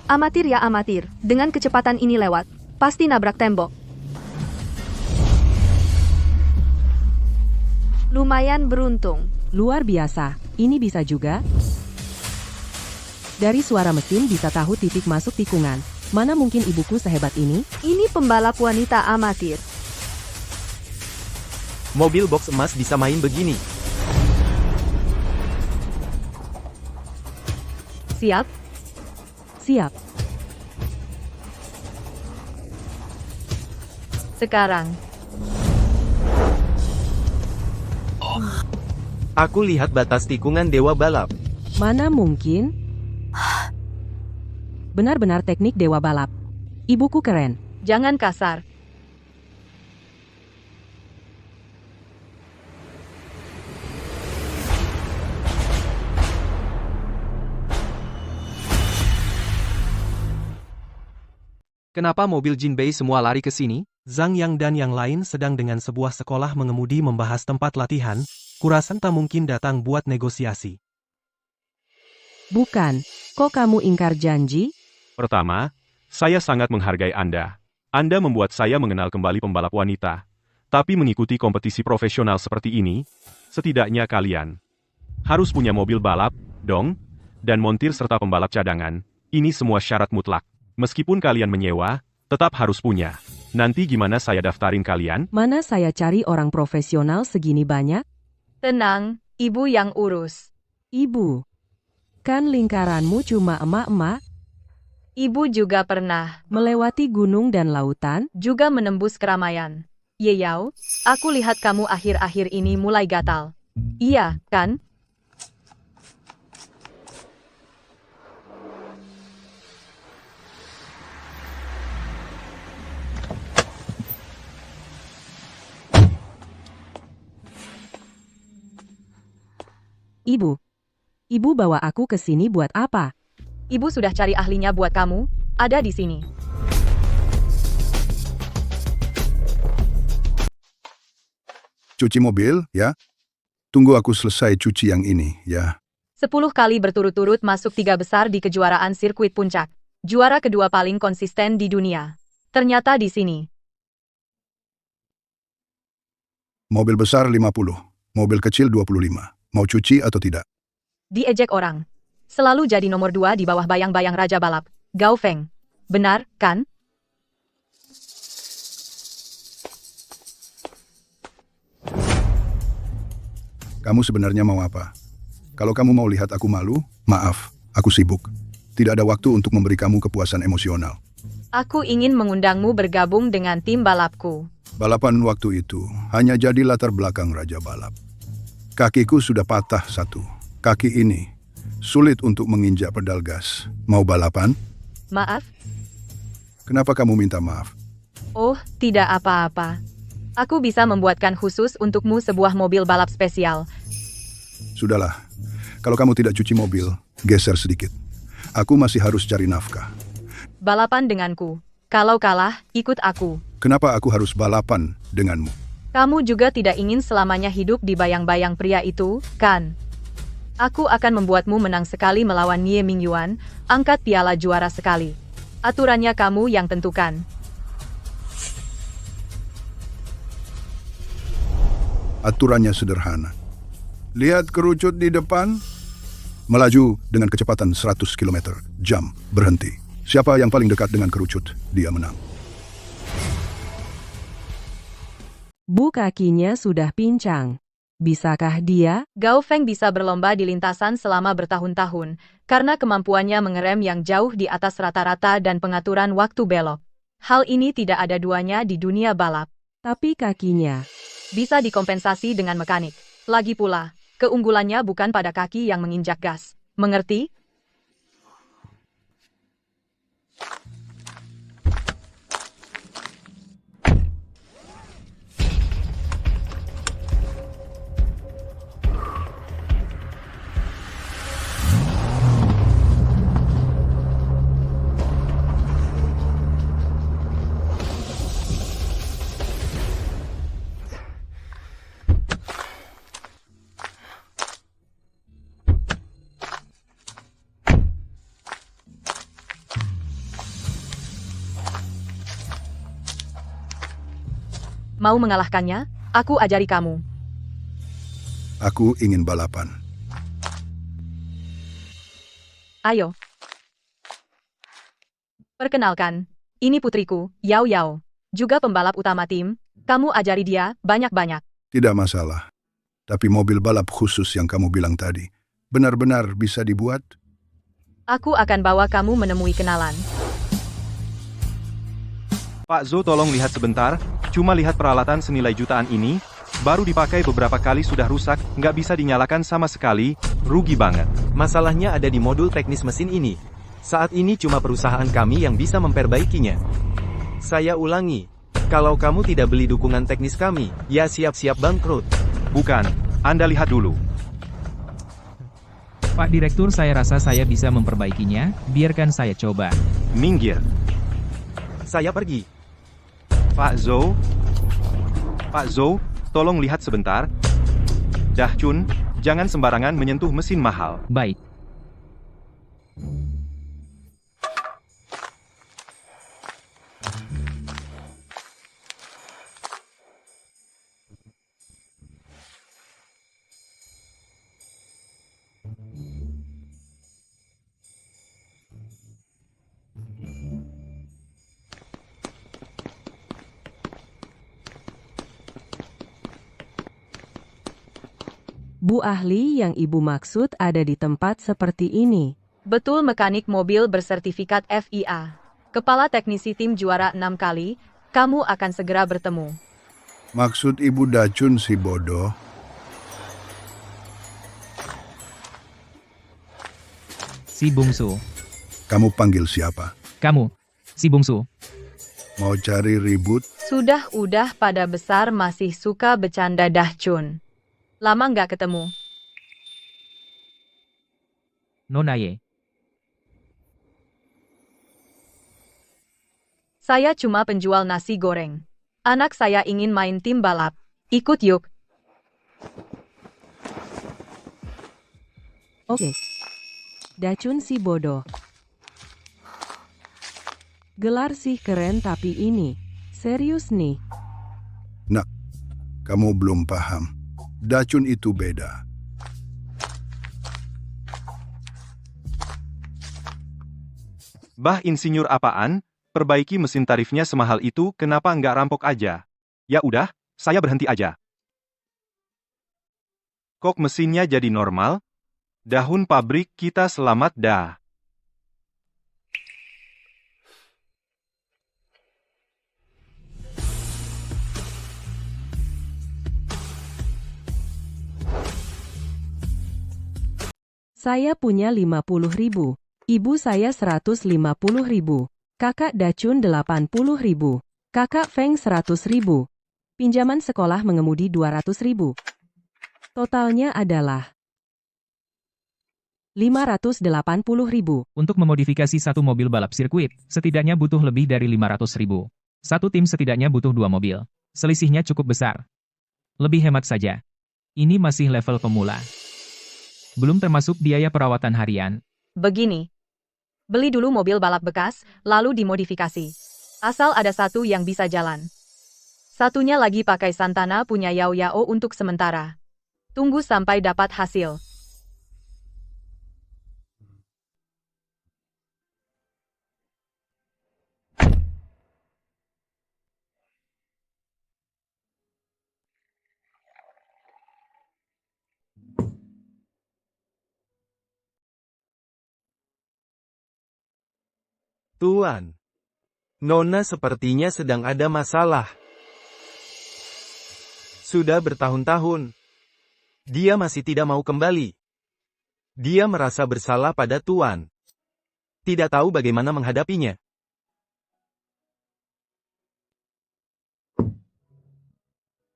Amatir ya amatir. Dengan kecepatan ini lewat, pasti nabrak tembok. Lumayan beruntung. Luar biasa, ini bisa juga. Dari suara mesin bisa tahu titik masuk tikungan. Mana mungkin ibuku sehebat ini? Ini pembalap wanita amatir. Mobil box emas bisa main begini. Siap? Siap. Sekarang. Aku lihat batas tikungan dewa balap. Mana mungkin? Benar-benar teknik dewa balap. Ibuku keren. Jangan kasar. Kenapa mobil Jinbei semua lari ke sini? Zhang Yang dan yang lain sedang dengan sebuah sekolah mengemudi membahas tempat latihan. Kurasa tak mungkin datang buat negosiasi. Bukan, kok kamu ingkar janji? Pertama, saya sangat menghargai Anda. Anda membuat saya mengenal kembali pembalap wanita. Tapi mengikuti kompetisi profesional seperti ini, setidaknya kalian harus punya mobil balap, dong, dan montir serta pembalap cadangan. Ini semua syarat mutlak. Meskipun kalian menyewa, tetap harus punya. Nanti gimana saya daftarin kalian? Mana saya cari orang profesional segini banyak? Tenang, ibu yang urus. Ibu, kan lingkaranmu cuma emak-emak, Ibu juga pernah. melewati gunung dan lautan. Juga menembus keramaian. Ye Yao, aku lihat kamu akhir-akhir ini mulai gatal. Iya, kan? Ibu bawa aku ke sini buat apa? Ibu sudah cari ahlinya buat kamu, ada di sini. Cuci mobil, ya? Tunggu aku selesai cuci yang ini, ya. 10 kali berturut-turut masuk 3 besar di kejuaraan sirkuit puncak. Juara kedua paling konsisten di dunia. Ternyata di sini. Mobil besar 50, mobil kecil 25. Mau cuci atau tidak? Diejek orang. Selalu jadi nomor 2 di bawah bayang-bayang Raja Balap. Gao Feng. Benar, kan? Kamu sebenarnya mau apa? Kalau kamu mau lihat aku malu, maaf, aku sibuk. Tidak ada waktu untuk memberi kamu kepuasan emosional. Aku ingin mengundangmu bergabung dengan tim balapku. Balapan waktu itu hanya jadi latar belakang Raja Balap. Kakiku sudah patah satu. Kaki ini sulit untuk menginjak pedal gas. Mau balapan? Maaf? Kenapa kamu minta maaf? Oh, tidak apa-apa. Aku bisa membuatkan khusus untukmu sebuah mobil balap spesial. Sudahlah, kalau kamu tidak cuci mobil, geser sedikit. Aku masih harus cari nafkah. Balapan denganku. Kalau kalah, ikut aku. Kenapa aku harus balapan denganmu? Kamu juga tidak ingin selamanya hidup di bayang-bayang pria itu, kan? Aku akan membuatmu menang sekali melawan Nie Mingyuan, angkat piala juara sekali. Aturannya kamu yang tentukan. Aturannya sederhana. Lihat kerucut di depan, melaju dengan kecepatan 100 km/jam, berhenti. Siapa yang paling dekat dengan kerucut, dia menang. Bu, kakinya sudah pincang. Bisakah dia? Gao Feng bisa berlomba di lintasan selama bertahun-tahun, karena kemampuannya mengerem yang jauh di atas rata-rata dan pengaturan waktu belok. Hal ini tidak ada duanya di dunia balap. Tapi kakinya. Bisa dikompensasi dengan mekanik. Lagi pula, keunggulannya bukan pada kaki yang menginjak gas. Mengerti? Mau mengalahkannya? Aku ajari kamu. Aku ingin balapan. Ayo. Perkenalkan, ini putriku, Yao Yao. Juga pembalap utama tim, kamu ajari dia banyak-banyak. Tidak masalah. Tapi mobil balap khusus yang kamu bilang tadi, benar-benar bisa dibuat? Aku akan bawa kamu menemui kenalan. Pak Zhou, tolong lihat sebentar, cuma lihat peralatan senilai jutaan ini, baru dipakai beberapa kali sudah rusak, nggak bisa dinyalakan sama sekali, rugi banget. Masalahnya ada di modul teknis mesin ini. Saat ini cuma perusahaan kami yang bisa memperbaikinya. Saya ulangi, kalau kamu tidak beli dukungan teknis kami, ya siap-siap bangkrut. Bukan, Anda lihat dulu. Pak Direktur, saya rasa saya bisa memperbaikinya, biarkan saya coba. Minggir. Saya pergi. Pak Zhou, tolong lihat sebentar. Dachun, jangan sembarangan menyentuh mesin mahal. Baik. Bu ahli yang ibu maksud ada di tempat seperti ini. Betul, mekanik mobil bersertifikat FIA. Kepala teknisi tim juara 6 kali, kamu akan segera bertemu. Maksud Ibu Dachun si bodoh? Si bungsu. Kamu panggil siapa? Kamu. Si bungsu. Mau cari ribut? Udah pada besar masih suka bercanda Dachun. Lama nggak ketemu. Nonaye. Saya cuma penjual nasi goreng. Anak saya ingin main tim balap. Ikut yuk. Oke. Dachun si bodoh. Gelar sih keren tapi ini. Serius nih. Nak, kamu belum paham. Dachun itu beda. Bah, insinyur apaan? Perbaiki mesin tarifnya semahal itu, kenapa nggak rampok aja? Ya udah, saya berhenti aja. Kok mesinnya jadi normal? Dahun pabrik kita selamat dah. Saya punya 50.000. Ibu saya 150.000. Kakak Dachun 80.000. Kakak Feng 100.000. Pinjaman sekolah mengemudi 200.000. Totalnya adalah 580.000. Untuk memodifikasi satu mobil balap sirkuit, setidaknya butuh lebih dari 500.000. Satu tim setidaknya butuh 2 mobil. Selisihnya cukup besar. Lebih hemat saja. Ini masih level pemula. Belum termasuk biaya perawatan harian. Begini. Beli dulu mobil balap bekas, lalu dimodifikasi. Asal ada satu yang bisa jalan. Satunya lagi pakai Santana punya Yao Yao untuk sementara. Tunggu sampai dapat hasil. Tuan, Nona sepertinya sedang ada masalah. Sudah bertahun-tahun, dia masih tidak mau kembali. Dia merasa bersalah pada Tuan. Tidak tahu bagaimana menghadapinya.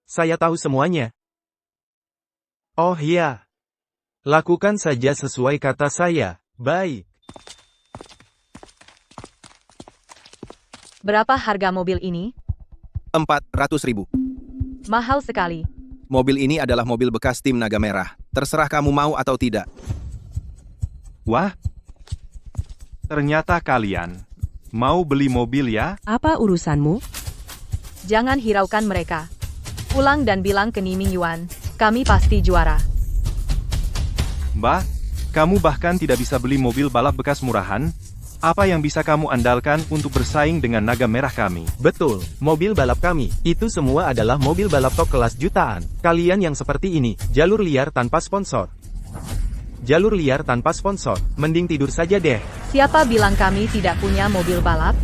Saya tahu semuanya. Oh iya. Lakukan saja sesuai kata saya. Baik. Berapa harga mobil ini? 400.000. Mahal sekali. Mobil ini adalah mobil bekas tim Naga Merah. Terserah kamu mau atau tidak. Wah, ternyata kalian mau beli mobil ya? Apa urusanmu? Jangan hiraukan mereka. Pulang dan bilang ke Niming Yuan, kami pasti juara. Mbah, kamu bahkan tidak bisa beli mobil balap bekas murahan? Apa yang bisa kamu andalkan untuk bersaing dengan naga merah kami? Betul, mobil balap kami, itu semua adalah mobil balap top kelas jutaan. Kalian yang seperti ini, jalur liar tanpa sponsor. Jalur liar tanpa sponsor, mending tidur saja deh. Siapa bilang kami tidak punya mobil balap?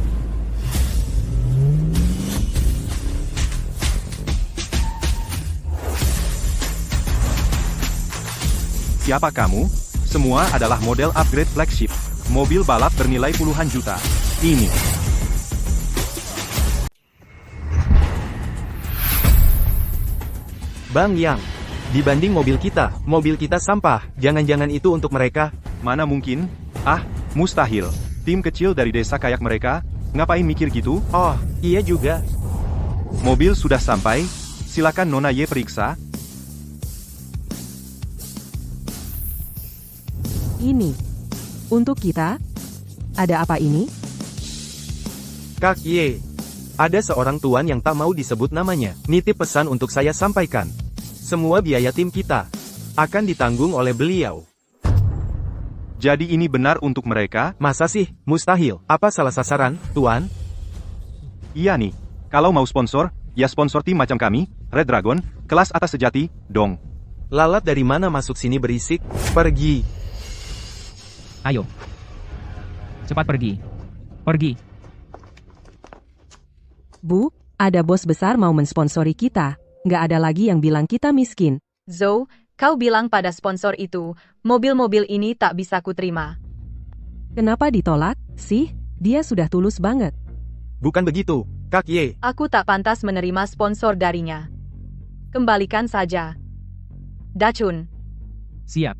Siapa kamu? Semua adalah model upgrade flagship. Mobil balap bernilai puluhan juta. Ini. Bang Yang, dibanding mobil kita sampah. Jangan-jangan itu untuk mereka? Mana mungkin? Ah, mustahil. Tim kecil dari desa kayak mereka, ngapain mikir gitu? Oh, iya juga. Mobil sudah sampai, silakan Nona Ye periksa. Ini. Untuk kita? Ada apa ini? Kak Ye, ada seorang tuan yang tak mau disebut namanya. Nitip pesan untuk saya sampaikan. Semua biaya tim kita akan ditanggung oleh beliau. Jadi ini benar untuk mereka? Masa sih? Mustahil. Apa salah sasaran, tuan? Iya nih. Kalau mau sponsor, ya sponsor tim macam kami, Red Dragon, kelas atas sejati, dong. Lalat dari mana masuk sini berisik? Pergi. Ayo. Cepat pergi. Pergi. Bu, ada bos besar mau mensponsori kita. Nggak ada lagi yang bilang kita miskin. Zhou, kau bilang pada sponsor itu, mobil-mobil ini tak bisa kuterima. Kenapa ditolak, sih? Dia sudah tulus banget. Bukan begitu, Kak Ye. Aku tak pantas menerima sponsor darinya. Kembalikan saja. Dachun, Siap.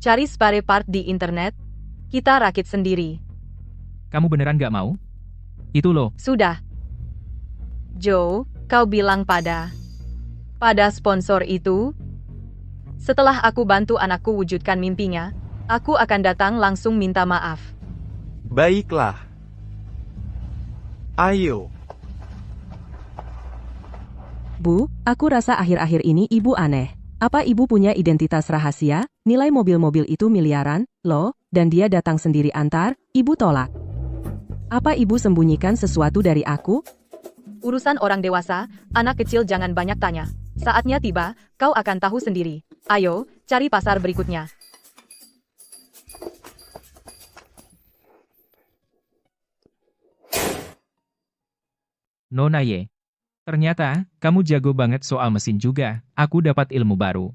cari spare part di internet. Kita rakit sendiri. Kamu beneran gak mau? Itu loh. Sudah. Joe, kau bilang pada sponsor itu? Setelah aku bantu anakku wujudkan mimpinya, aku akan datang langsung minta maaf. Baiklah. Ayo. Bu, aku rasa akhir-akhir ini ibu aneh. Apa ibu punya identitas rahasia? Nilai mobil-mobil itu miliaran, loh, dan dia datang sendiri antar, ibu tolak. Apa ibu sembunyikan sesuatu dari aku? Urusan orang dewasa, anak kecil jangan banyak tanya. Saatnya tiba, kau akan tahu sendiri. Ayo, cari pasar berikutnya. Nona Ye. Ternyata, kamu jago banget soal mesin juga. Aku dapat ilmu baru.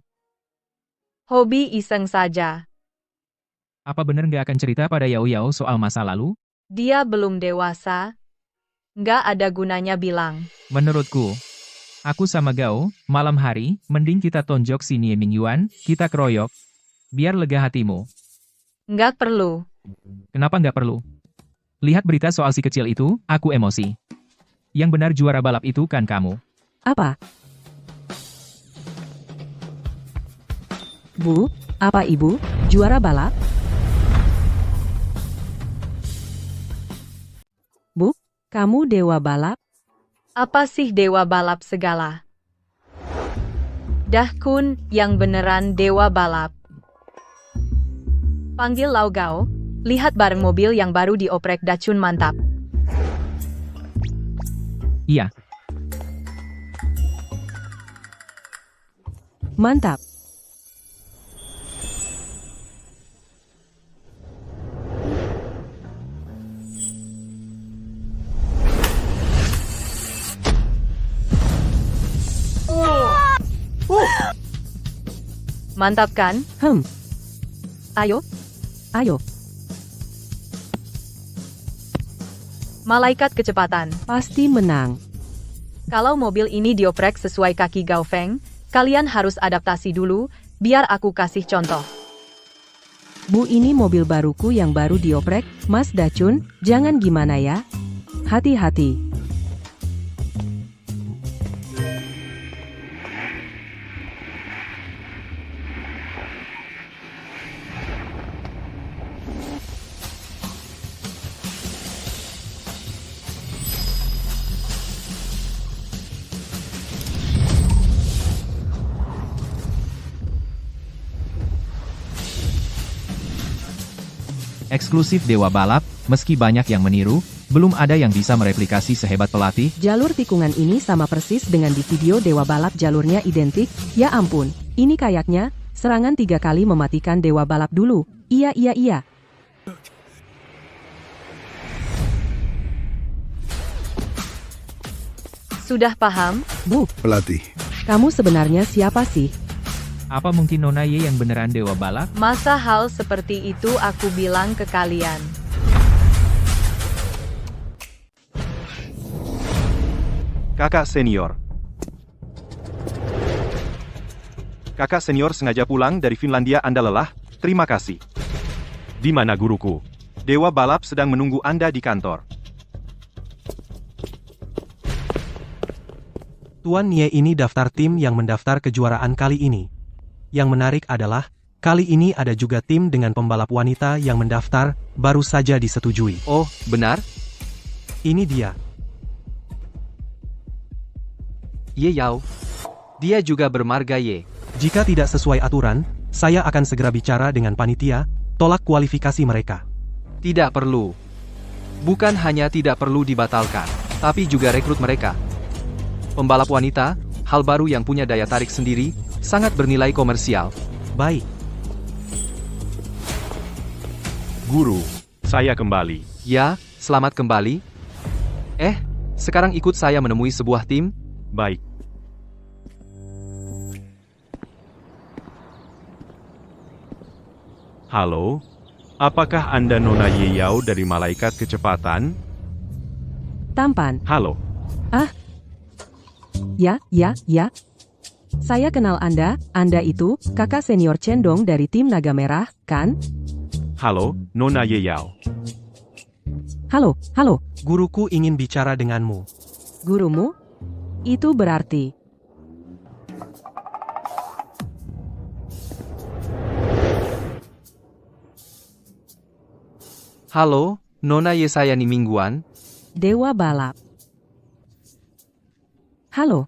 Hobi iseng saja. Apa bener nggak akan cerita pada Yao Yao soal masa lalu? Dia belum dewasa. Nggak ada gunanya bilang. Menurutku, aku sama Gao, malam hari, mending kita tonjok si Nieming Yuan, kita keroyok. Biar lega hatimu. Nggak perlu. Kenapa nggak perlu? Lihat berita soal si kecil itu, aku emosi. Yang benar juara balap itu kan kamu. Apa? Bu, apa ibu? Juara balap? Bu, kamu dewa balap? Apa sih dewa balap segala? Dahkun, yang beneran dewa balap. Panggil Lau Gao, lihat bareng mobil yang baru dioprek Dachun mantap. Iya. Mantap. Mantap kan? Ayo, Ayo, malaikat kecepatan. pasti menang. Kalau mobil ini dioprek sesuai kaki Gao Feng, kalian harus adaptasi dulu, biar aku kasih contoh. Bu, ini mobil baruku yang baru dioprek, Mas Dachun, jangan gimana ya. Hati-hati. Eksklusif Dewa Balap, meski banyak yang meniru, belum ada yang bisa mereplikasi sehebat pelatih. Jalur tikungan ini sama persis dengan di video Dewa Balap, jalurnya identik. Ya ampun, ini kayaknya serangan 3 kali mematikan Dewa Balap dulu. Iya. Sudah paham? Bu, Pelatih, kamu sebenarnya siapa sih? Apa mungkin Nona Ye yang beneran Dewa Balap? Masa hal seperti itu aku bilang ke kalian. Kakak senior. Kakak senior sengaja pulang dari Finlandia. Anda lelah? Terima kasih. Di mana guruku? Dewa Balap sedang menunggu Anda di kantor. Tuan Ye, ini daftar tim yang mendaftar kejuaraan kali ini. Yang menarik adalah, kali ini ada juga tim dengan pembalap wanita yang mendaftar, baru saja disetujui. Oh, benar? Ini dia. Ye Yao. Dia juga bermarga Ye. Jika tidak sesuai aturan, saya akan segera bicara dengan panitia, tolak kualifikasi mereka. Tidak perlu. Bukan hanya tidak perlu dibatalkan, tapi juga rekrut mereka. Pembalap wanita, hal baru yang punya daya tarik sendiri, sangat bernilai komersial. Baik. Guru, saya kembali. Ya, selamat kembali. Sekarang ikut saya menemui sebuah tim. Baik. Halo, apakah Anda Nona Ye Yao dari Malaikat Kecepatan? Tampan. Halo. Ya. Saya kenal Anda itu kakak senior Cendong dari tim Naga Merah, kan? Halo, Nona Ye Yao. Halo. Guruku ingin bicara denganmu. Gurumu? Itu berarti Halo, Nona Ye, saya Ni Mingguan. Dewa Balap. Halo,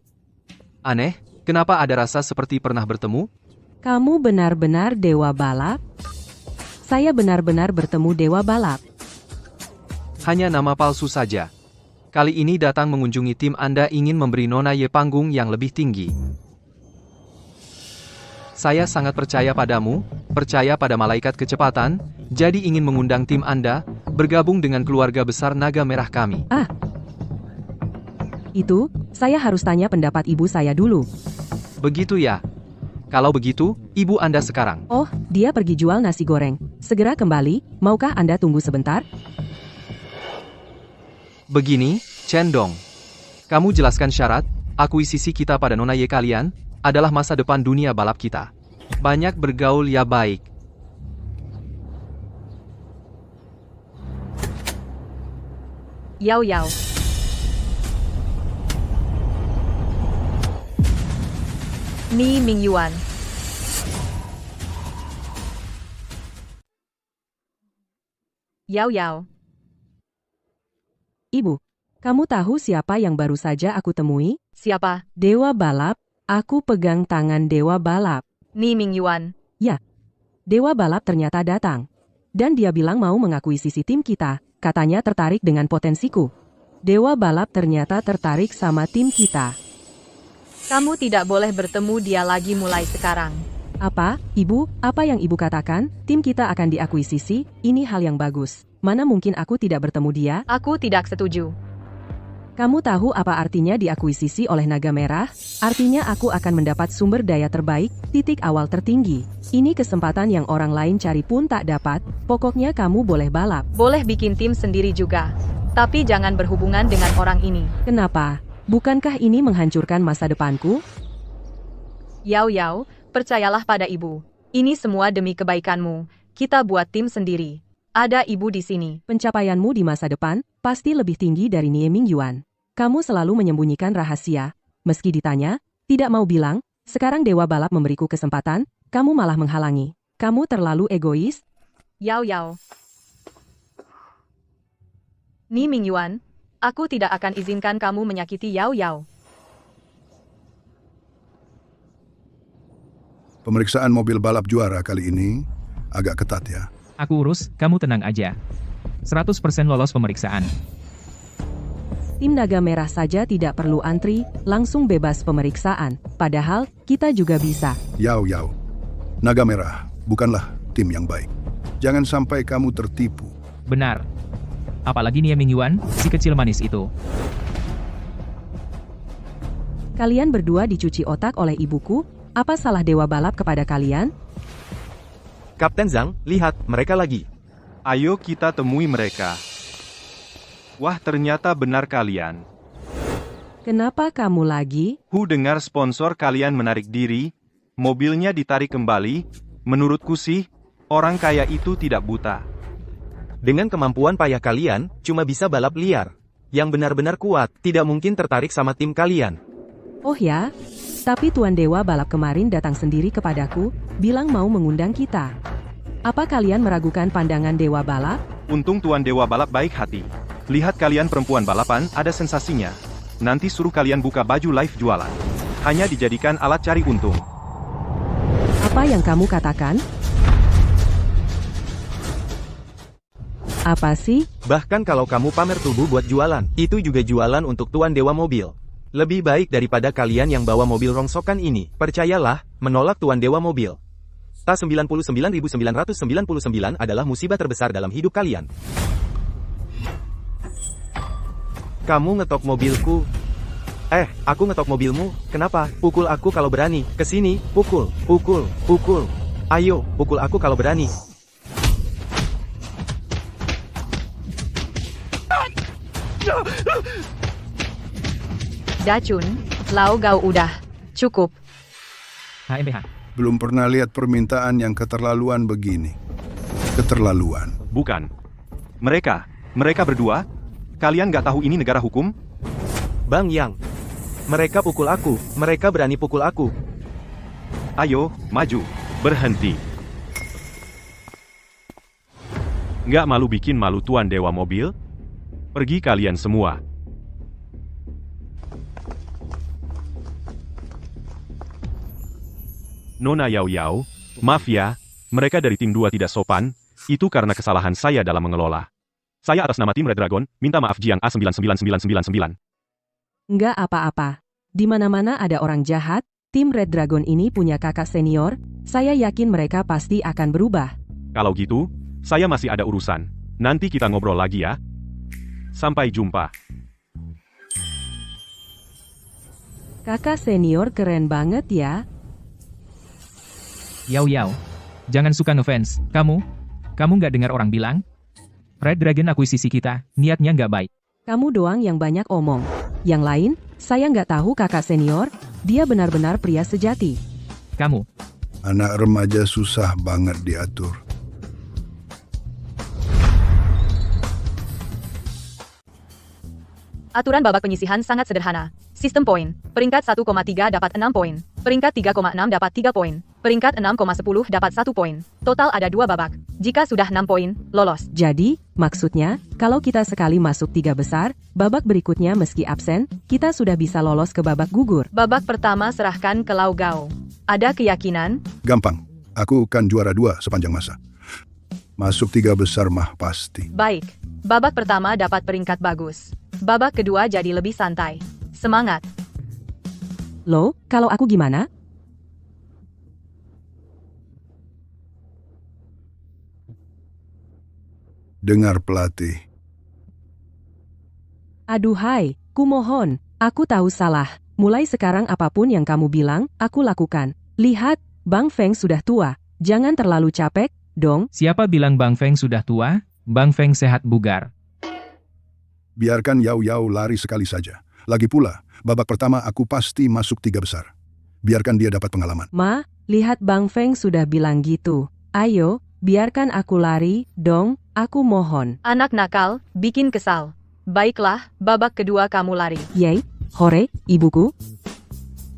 Aneh, kenapa ada rasa seperti pernah bertemu? kamu benar-benar Dewa Balap? Saya benar-benar bertemu Dewa Balap. Hanya nama palsu saja. Kali ini datang mengunjungi tim. Anda ingin memberi Nona Ye panggung yang lebih tinggi. Saya sangat percaya padamu, percaya pada Malaikat Kecepatan, jadi ingin mengundang tim Anda, bergabung dengan keluarga besar Naga Merah kami. Itu, saya harus tanya pendapat ibu saya dulu. Begitu ya? Kalau begitu, ibu Anda sekarang. Oh, dia pergi jual nasi goreng. Segera kembali, maukah Anda tunggu sebentar? Begini, Cendong. Kamu jelaskan syarat, akuisisi kita pada Nona Ye kalian, adalah masa depan dunia balap kita. Banyak bergaul ya baik. Yao. Ni Mingyuan. Yao. Ibu, kamu tahu siapa yang baru saja aku temui? Siapa? Dewa Balap. Aku pegang tangan Dewa Balap. Ni Mingyuan. Dewa Balap ternyata datang. Dan dia bilang mau mengakuisisi tim kita. Katanya tertarik dengan potensiku. Dewa Balap ternyata tertarik sama tim kita. Kamu tidak boleh bertemu dia lagi mulai sekarang. Apa, Ibu? Apa yang Ibu katakan? Tim kita akan diakuisisi? Ini hal yang bagus. Mana mungkin aku tidak bertemu dia? Aku tidak setuju. Kamu tahu apa artinya diakuisisi oleh Naga Merah? Artinya aku akan mendapat sumber daya terbaik, titik awal tertinggi. Ini kesempatan yang orang lain cari pun tak dapat, pokoknya kamu boleh balap. Boleh bikin tim sendiri juga. Tapi jangan berhubungan dengan orang ini. Kenapa? Bukankah ini menghancurkan masa depanku? Yao, percayalah pada ibu. Ini semua demi kebaikanmu. Kita buat tim sendiri. Ada ibu di sini. Pencapaianmu di masa depan pasti lebih tinggi dari Nie Mingyuan. Kamu selalu menyembunyikan rahasia. Meski ditanya, tidak mau bilang, sekarang Dewa Balap memberiku kesempatan, kamu malah menghalangi. Kamu terlalu egois. Yao. Ni Mingyuan, aku tidak akan izinkan kamu menyakiti Yao. Pemeriksaan mobil balap juara kali ini agak ketat ya. Aku urus, kamu tenang aja. 100% lolos pemeriksaan. Tim Naga Merah saja tidak perlu antri, langsung bebas pemeriksaan. Padahal, kita juga bisa. Yao Yao, Naga Merah bukanlah tim yang baik. Jangan sampai kamu tertipu. Benar. Apalagi Nie Ming Yuan, si kecil manis itu. Kalian berdua dicuci otak oleh ibuku, apa salah Dewa Balap kepada kalian? Kapten Zhang, lihat, mereka lagi. Ayo kita temui mereka. Wah, ternyata benar kalian. Kenapa kamu lagi? Dengar sponsor kalian menarik diri, mobilnya ditarik kembali. Menurutku sih, orang kaya itu tidak buta. Dengan kemampuan payah kalian, cuma bisa balap liar. Yang benar-benar kuat, tidak mungkin tertarik sama tim kalian. Oh ya, tapi Tuan Dewa Balap kemarin datang sendiri kepadaku, bilang mau mengundang kita. Apa kalian meragukan pandangan Dewa Balap? Untung Tuan Dewa Balap baik hati. Lihat kalian perempuan balapan, ada sensasinya. Nanti suruh kalian buka baju live jualan. Hanya dijadikan alat cari untung. Apa yang kamu katakan? Apa sih? Bahkan kalau kamu pamer tubuh buat jualan, itu juga jualan untuk Tuan Dewa Mobil. Lebih baik daripada kalian yang bawa mobil rongsokan ini. Percayalah, menolak Tuan Dewa Mobil. Tas 99.999 adalah musibah terbesar dalam hidup kalian. Kamu ngetok mobilku. Aku ngetok mobilmu, kenapa? Pukul aku kalau berani. Kesini, pukul, pukul, pukul. Ayo, pukul aku kalau berani. Dacun, Lao Gao udah. Cukup. HMPH. Belum pernah lihat permintaan yang keterlaluan begini. Keterlaluan. Bukan. Mereka berdua. Kalian nggak tahu ini negara hukum? Bang Yang. Mereka pukul aku. Mereka berani pukul aku. Ayo, maju. Berhenti. Nggak malu bikin malu Tuan Dewa Mobil? Pergi kalian semua. Nona Yao Yao, maaf ya, mereka dari tim 2 tidak sopan, itu karena kesalahan saya dalam mengelola. Saya atas nama tim Red Dragon, minta maaf Jiang A99999. Nggak apa-apa. Di mana-mana ada orang jahat, tim Red Dragon ini punya kakak senior, saya yakin mereka pasti akan berubah. Kalau gitu, saya masih ada urusan. Nanti kita ngobrol lagi ya. Sampai jumpa. Kakak senior keren banget ya. Yao Yao. Jangan suka ngefans. Kamu nggak dengar orang bilang? Red Dragon akuisisi kita, niatnya nggak baik. Kamu doang yang banyak omong. Yang lain, saya nggak tahu kakak senior, dia benar-benar pria sejati. Kamu. Anak remaja susah banget diatur. Aturan babak penyisihan sangat sederhana. Sistem poin. Peringkat 1,3 dapat 6 poin. Peringkat 3,6 dapat 3 poin. Peringkat 6,10 dapat 1 poin. Total ada 2 babak. Jika sudah 6 poin, lolos. Jadi, maksudnya, kalau kita sekali masuk 3 besar, babak berikutnya meski absen, kita sudah bisa lolos ke babak gugur. Babak pertama serahkan ke Lao Gao. Ada keyakinan? Gampang. Aku kan juara 2 sepanjang masa. Masuk 3 besar mah pasti. Baik. Babak pertama dapat peringkat bagus. Babak kedua jadi lebih santai. Semangat. Loh, kalau aku gimana? Dengar pelatih. Aduhai, kumohon, aku tahu salah. Mulai sekarang apapun yang kamu bilang, aku lakukan. Lihat, Bang Feng sudah tua. Jangan terlalu capek, dong. Siapa bilang Bang Feng sudah tua? Bang Feng sehat bugar. Biarkan Yao Yao lari sekali saja. Lagi pula, babak pertama aku pasti masuk 3 besar. Biarkan dia dapat pengalaman. Ma, lihat Bang Feng sudah bilang gitu. Ayo, biarkan aku lari, dong, aku mohon. Anak nakal, bikin kesal. Baiklah, babak kedua kamu lari. Yey, hore, ibuku.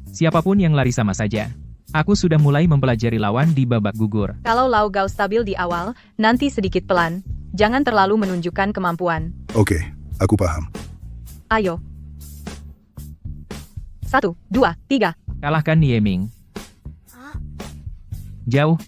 Siapapun yang lari sama saja. Aku sudah mulai mempelajari lawan di babak gugur. Kalau Lao Gao stabil di awal, nanti sedikit pelan. Jangan terlalu menunjukkan kemampuan. Oke, aku paham. Ayo. 1, 2, 3. Kalahkan Nie Ming. Jauh.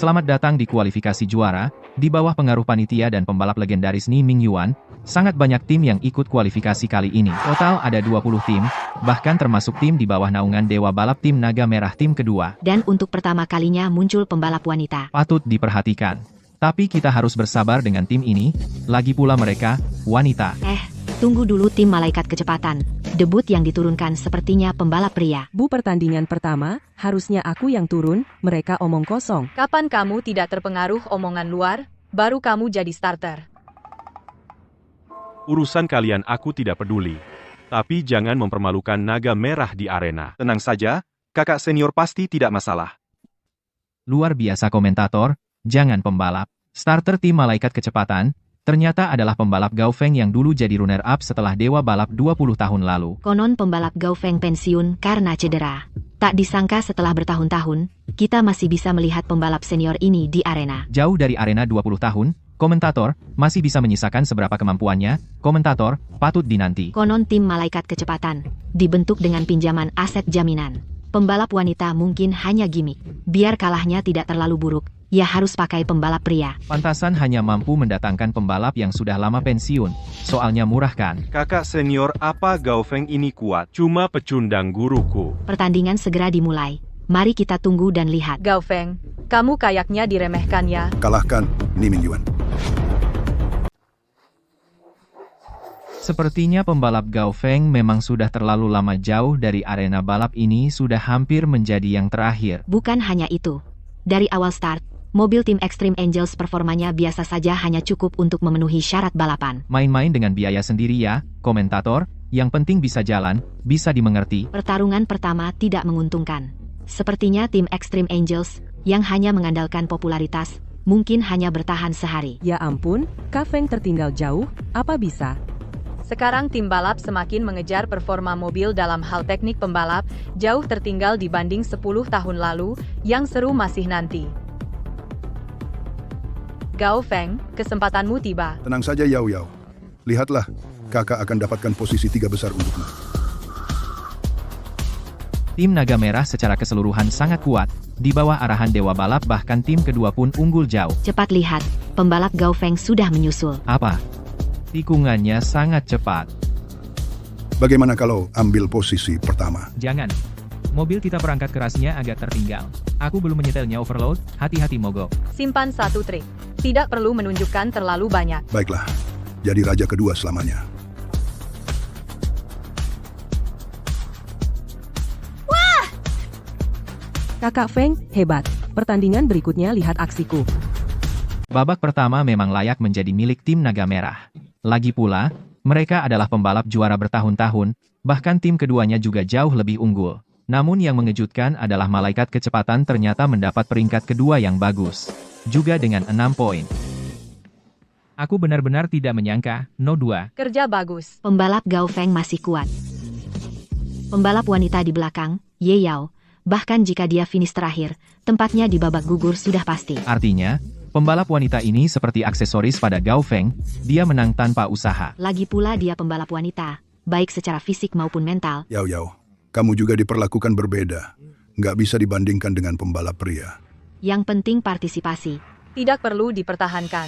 Selamat datang di kualifikasi juara, di bawah pengaruh panitia dan pembalap legendaris Ni Mingyuan, sangat banyak tim yang ikut kualifikasi kali ini. Total ada 20 tim, bahkan termasuk tim di bawah naungan Dewa Balap Tim Naga Merah tim kedua. Dan untuk pertama kalinya muncul pembalap wanita. Patut diperhatikan. Tapi kita harus bersabar dengan tim ini, lagi pula mereka, wanita. Tunggu dulu tim malaikat kecepatan. Debut yang diturunkan sepertinya pembalap pria. Bu, pertandingan pertama, harusnya aku yang turun, mereka omong kosong. Kapan kamu tidak terpengaruh omongan luar, baru kamu jadi starter. Urusan kalian aku tidak peduli. Tapi jangan mempermalukan naga merah di arena. Tenang saja, kakak senior pasti tidak masalah. Luar biasa komentator, jangan pembalap. Starter tim malaikat kecepatan, ternyata adalah pembalap Gao Feng yang dulu jadi runner-up setelah Dewa Balap 20 tahun lalu. Konon pembalap Gao Feng pensiun karena cedera. Tak disangka setelah bertahun-tahun, kita masih bisa melihat pembalap senior ini di arena. Jauh dari arena 20 tahun, komentator, masih bisa menyisakan seberapa kemampuannya, komentator, patut dinanti. Konon tim malaikat kecepatan, dibentuk dengan pinjaman aset jaminan. Pembalap wanita mungkin hanya gimmick. Biar kalahnya tidak terlalu buruk, ya harus pakai pembalap pria. Pantasan hanya mampu mendatangkan pembalap yang sudah lama pensiun, soalnya murah kan? Kakak senior apa Gao Feng ini kuat? Cuma pecundang guruku. Pertandingan segera dimulai. Mari kita tunggu dan lihat. Gao Feng, kamu kayaknya diremehkan ya. Kalahkan Ni Mingyuan. Sepertinya pembalap Gao Feng memang sudah terlalu lama jauh dari arena balap ini, sudah hampir menjadi yang terakhir. Bukan hanya itu. Dari awal start, mobil tim Extreme Angels performanya biasa saja, hanya cukup untuk memenuhi syarat balapan. Main-main dengan biaya sendiri ya, komentator, yang penting bisa jalan, bisa dimengerti. Pertarungan pertama tidak menguntungkan. Sepertinya tim Extreme Angels, yang hanya mengandalkan popularitas, mungkin hanya bertahan sehari. Ya ampun, Kak Feng tertinggal jauh, apa bisa? Sekarang tim balap semakin mengejar performa mobil dalam hal teknik pembalap, jauh tertinggal dibanding 10 tahun lalu, yang seru masih nanti. Gao Feng, kesempatanmu tiba. Tenang saja Yao Yao. Lihatlah, kakak akan dapatkan posisi 3 besar untukmu. Tim Naga Merah secara keseluruhan sangat kuat, di bawah arahan Dewa Balap bahkan tim kedua pun unggul jauh. Cepat lihat, pembalap Gao Feng sudah menyusul. Apa? Tikungannya sangat cepat. Bagaimana kalau ambil posisi pertama? Jangan. Mobil kita perangkat kerasnya agak tertinggal. Aku belum menyetelnya overload, hati-hati mogok. Simpan satu trik. Tidak perlu menunjukkan terlalu banyak. Baiklah, jadi raja kedua selamanya. Kakak Feng, hebat. Pertandingan berikutnya lihat aksiku. Babak pertama memang layak menjadi milik tim Naga Merah. Lagi pula, mereka adalah pembalap juara bertahun-tahun, bahkan tim keduanya juga jauh lebih unggul. Namun yang mengejutkan adalah malaikat kecepatan ternyata mendapat peringkat kedua yang bagus. Juga dengan 6 poin. Aku benar-benar tidak menyangka, No 2. Kerja bagus. Pembalap Gao Feng masih kuat. Pembalap wanita di belakang, Ye Yao, bahkan jika dia finish terakhir, tempatnya di babak gugur sudah pasti. Artinya, pembalap wanita ini seperti aksesoris pada Gao Feng, dia menang tanpa usaha. Lagi pula dia pembalap wanita, baik secara fisik maupun mental. Yao Yao, kamu juga diperlakukan berbeda. Nggak bisa dibandingkan dengan pembalap pria. Yang penting partisipasi. Tidak perlu dipertahankan.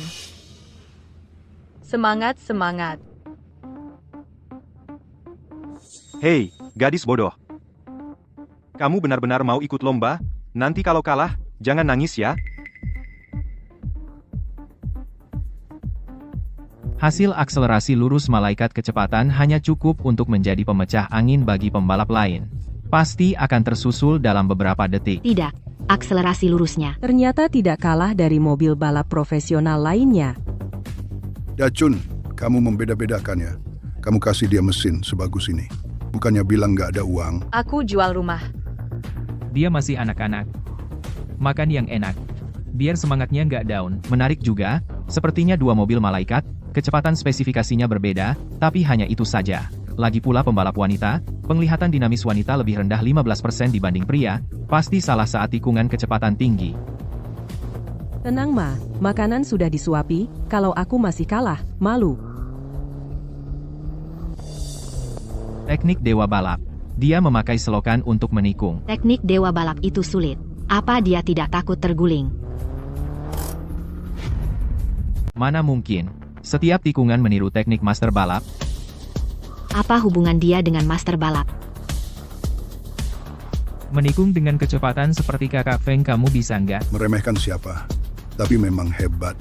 Semangat, semangat. Hei, gadis bodoh. Kamu benar-benar mau ikut lomba? Nanti kalau kalah, jangan nangis ya. Hasil akselerasi lurus malaikat kecepatan hanya cukup untuk menjadi pemecah angin bagi pembalap lain. Pasti akan tersusul dalam beberapa detik. Tidak, akselerasi lurusnya. Ternyata tidak kalah dari mobil balap profesional lainnya. Dacun, kamu membeda-bedakannya. Kamu kasih dia mesin sebagus ini. Bukannya bilang nggak ada uang. Aku jual rumah. Dia masih anak-anak. Makan yang enak. Biar semangatnya nggak down. Menarik juga, sepertinya dua mobil malaikat, kecepatan spesifikasinya berbeda, tapi hanya itu saja. Lagi pula pembalap wanita, penglihatan dinamis wanita lebih rendah 15% dibanding pria, pasti salah saat tikungan kecepatan tinggi. Tenang Ma, makanan sudah disuapi, kalau aku masih kalah, malu. Teknik Dewa Balap. Dia memakai selokan untuk menikung. Teknik Dewa Balap itu sulit. Apa dia tidak takut terguling? Mana mungkin, setiap tikungan meniru teknik master balap. Apa hubungan dia dengan master balap? Menikung dengan kecepatan seperti kakak Feng, kamu bisa nggak? Meremehkan siapa? Tapi memang hebat.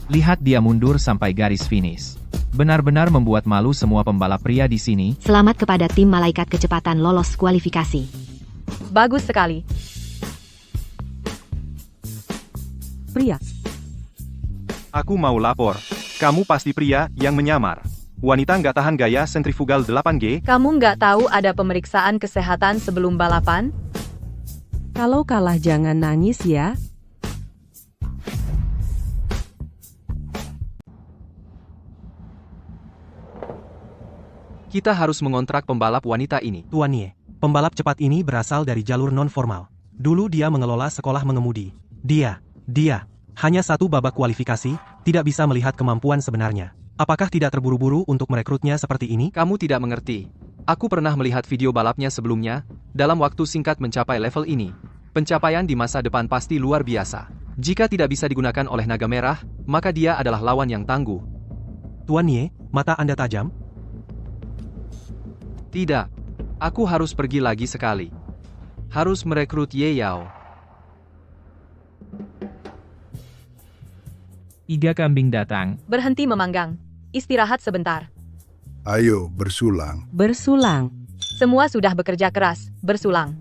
Lihat dia mundur sampai garis finish. Benar-benar membuat malu semua pembalap pria di sini. Selamat kepada tim malaikat kecepatan lolos kualifikasi. Bagus sekali. Pria, Aku mau lapor. Kamu pasti pria yang menyamar. Wanita nggak tahan gaya sentrifugal 8G? Kamu nggak tahu ada pemeriksaan kesehatan sebelum balapan? kalau kalah jangan nangis ya. Kita harus mengontrak pembalap wanita ini. Tuan Ye, pembalap cepat ini berasal dari jalur non-formal. Dulu dia mengelola sekolah mengemudi. Dia, hanya satu babak kualifikasi, tidak bisa melihat kemampuan sebenarnya. Apakah tidak terburu-buru untuk merekrutnya seperti ini? Kamu tidak mengerti. Aku pernah melihat video balapnya sebelumnya, dalam waktu singkat mencapai level ini. Pencapaian di masa depan pasti luar biasa. Jika tidak bisa digunakan oleh naga merah, maka dia adalah lawan yang tangguh. Tuan Ye, mata Anda tajam? Tidak. Aku harus pergi lagi sekali. Harus merekrut Ye Yao. 3 kambing datang. Berhenti memanggang. Istirahat sebentar. Ayo, bersulang. Bersulang. Semua sudah bekerja keras, bersulang.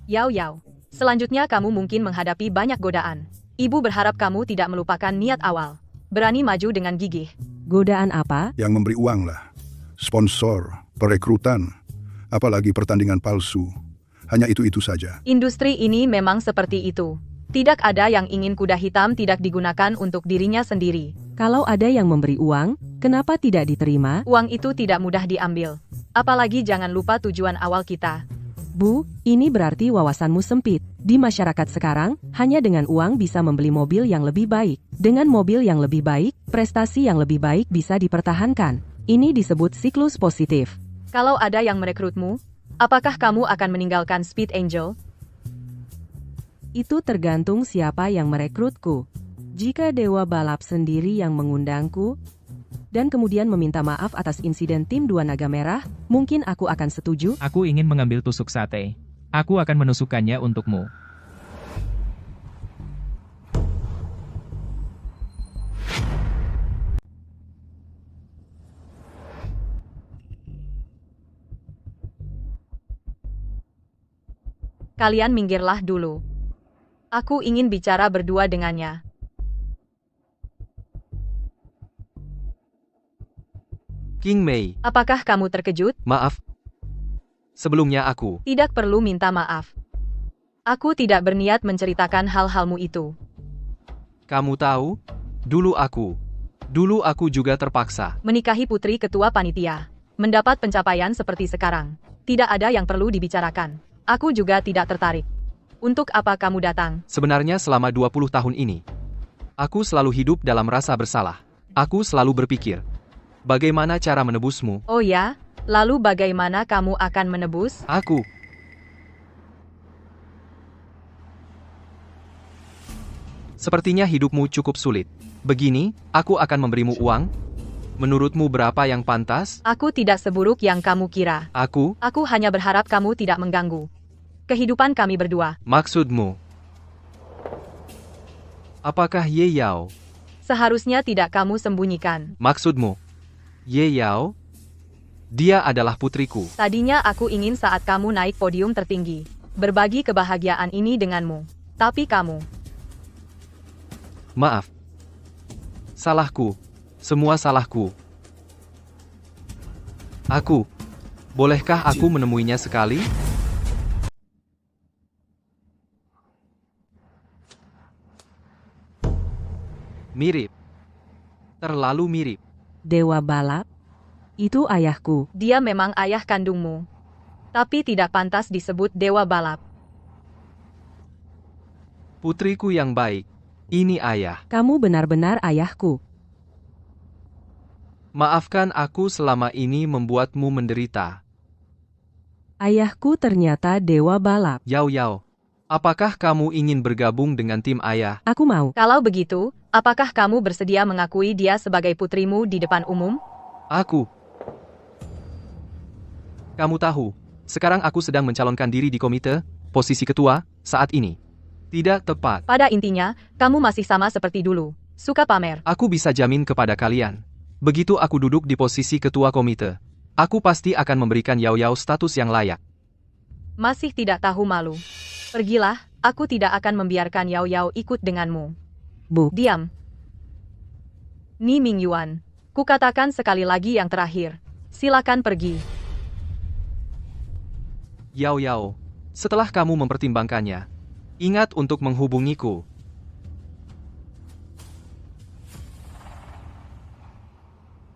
Yao Yao. Selanjutnya kamu mungkin menghadapi banyak godaan. Ibu berharap kamu tidak melupakan niat awal. Berani maju dengan gigih. Godaan apa? Yang memberi uang lah. Sponsor, perekrutan, apalagi pertandingan palsu. Hanya itu-itu saja. Industri ini memang seperti itu. Tidak ada yang ingin kuda hitam tidak digunakan untuk dirinya sendiri. Kalau ada yang memberi uang, kenapa tidak diterima? Uang itu tidak mudah diambil. Apalagi jangan lupa tujuan awal kita. Bu, ini berarti wawasanmu sempit. Di masyarakat sekarang, hanya dengan uang bisa membeli mobil yang lebih baik. Dengan mobil yang lebih baik, prestasi yang lebih baik bisa dipertahankan. Ini disebut siklus positif. Kalau ada yang merekrutmu, apakah kamu akan meninggalkan Speed Angel? Itu tergantung siapa yang merekrutku. Jika Dewa Balap sendiri yang mengundangku, dan kemudian meminta maaf atas insiden tim 2 Naga Merah, mungkin aku akan setuju. Aku ingin mengambil tusuk sate. Aku akan menusukkannya untukmu. Kalian minggirlah dulu. Aku ingin bicara berdua dengannya. King Mei, Apakah kamu terkejut? maaf. Sebelumnya aku. Tidak perlu minta maaf. Aku tidak berniat menceritakan hal-halmu itu. Kamu tahu? Dulu aku juga terpaksa. Menikahi putri ketua panitia. Mendapat pencapaian seperti sekarang. Tidak ada yang perlu dibicarakan. Aku juga tidak tertarik. Untuk apa kamu datang? Sebenarnya selama 20 tahun ini, aku selalu hidup dalam rasa bersalah. Aku selalu berpikir, bagaimana cara menebusmu? Oh ya? Lalu bagaimana kamu akan menebus? Aku. Sepertinya hidupmu cukup sulit. Begini, aku akan memberimu uang. Menurutmu berapa yang pantas? Aku tidak seburuk yang kamu kira. Aku, Aku hanya berharap kamu tidak mengganggu kehidupan kami berdua. maksudmu. Apakah Ye Yao? Seharusnya tidak kamu sembunyikan. Maksudmu? Ye Yao? Dia adalah putriku. Tadinya aku ingin saat kamu naik podium tertinggi, berbagi kebahagiaan ini denganmu. Tapi kamu, Maaf. Salahku. Semua salahku. Bolehkah aku menemuinya sekali? Mirip. Terlalu mirip. Dewa Balap? Itu ayahku. dia memang ayah kandungmu. Tapi tidak pantas disebut dewa balap. Putriku yang baik. Ini ayah. Kamu benar-benar ayahku. Maafkan aku selama ini membuatmu menderita. Ayahku ternyata dewa balap. Yao Yao, apakah kamu ingin bergabung dengan tim ayah? Aku mau. Kalau begitu, apakah kamu bersedia mengakui dia sebagai putrimu di depan umum? Aku. Kamu tahu, sekarang aku sedang mencalonkan diri di komite, posisi ketua, saat ini. Tidak tepat. Pada intinya, kamu masih sama seperti dulu. Suka pamer. Aku bisa jamin kepada kalian. Begitu aku duduk di posisi ketua komite, aku pasti akan memberikan Yao Yao status yang layak. Masih tidak tahu malu. Pergilah, aku tidak akan membiarkan Yao Yao ikut denganmu. Bu. Diam. Ni Mingyuan, kukatakan sekali lagi yang terakhir. Silakan pergi. Yao Yao, setelah kamu mempertimbangkannya, ingat untuk menghubungiku.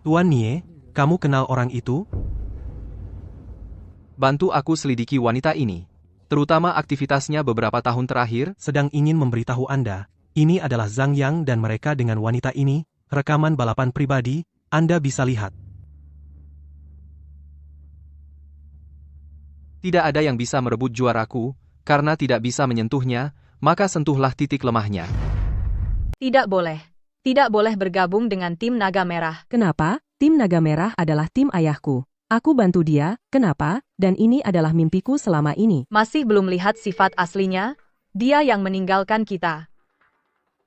Tuan Nie, kamu kenal orang itu? Bantu aku selidiki wanita ini, terutama aktivitasnya beberapa tahun terakhir. Sedang ingin memberitahu Anda, ini adalah Zhang Yang dan mereka dengan wanita ini, rekaman balapan pribadi, Anda bisa lihat. Tidak ada yang bisa merebut juaraku, karena tidak bisa menyentuhnya, maka sentuhlah titik lemahnya. Tidak boleh. Tidak boleh bergabung dengan tim Naga Merah. Kenapa? Tim Naga Merah adalah tim ayahku. Aku bantu dia, kenapa? Dan ini adalah mimpiku selama ini. Masih belum lihat sifat aslinya? Dia yang meninggalkan kita.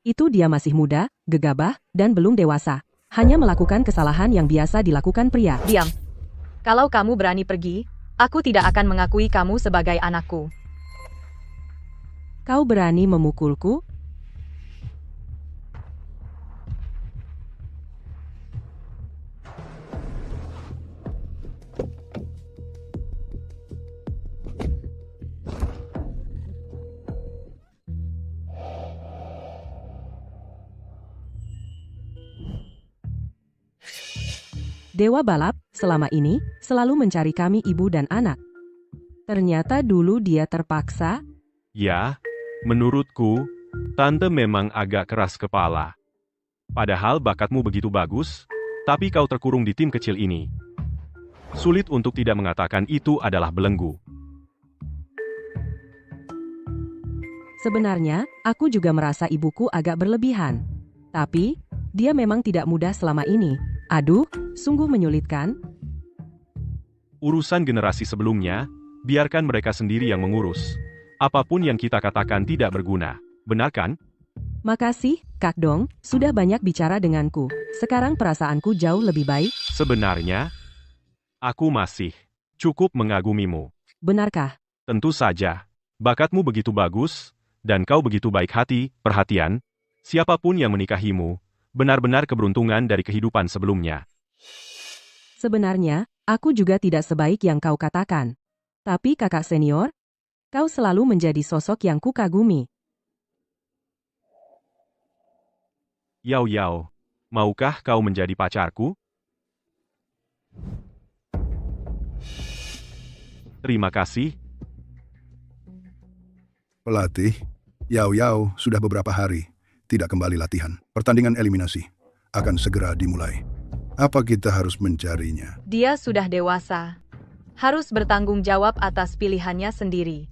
Itu dia masih muda, gegabah, dan belum dewasa. Hanya melakukan kesalahan yang biasa dilakukan pria. Diam. Kalau kamu berani pergi, aku tidak akan mengakui kamu sebagai anakku. Kau berani memukulku? Dewa balap, selama ini, selalu mencari kami ibu dan anak. Ternyata dulu dia terpaksa. Ya, menurutku, Tante memang agak keras kepala. Padahal bakatmu begitu bagus, tapi kau terkurung di tim kecil ini. Sulit untuk tidak mengatakan itu adalah belenggu. Sebenarnya, aku juga merasa ibuku agak berlebihan. Tapi, dia memang tidak mudah selama ini. Aduh, sungguh menyulitkan. Urusan generasi sebelumnya, biarkan mereka sendiri yang mengurus. Apapun yang kita katakan tidak berguna. Benar kan? Makasih, Kak Dong, sudah banyak bicara denganku. Sekarang perasaanku jauh lebih baik. Sebenarnya, aku masih cukup mengagumimu. Benarkah? Tentu saja. Bakatmu begitu bagus, dan kau begitu baik hati, perhatian. Siapapun yang menikahimu, benar-benar keberuntungan dari kehidupan sebelumnya. Sebenarnya, aku juga tidak sebaik yang kau katakan. Tapi kakak senior, kau selalu menjadi sosok yang kukagumi. Yao Yao, maukah kau menjadi pacarku? Terima kasih. Pelatih, Yao Yao sudah beberapa hari tidak kembali latihan. Pertandingan eliminasi akan segera dimulai. Apa kita harus mencarinya? Dia sudah dewasa. Harus bertanggung jawab atas pilihannya sendiri.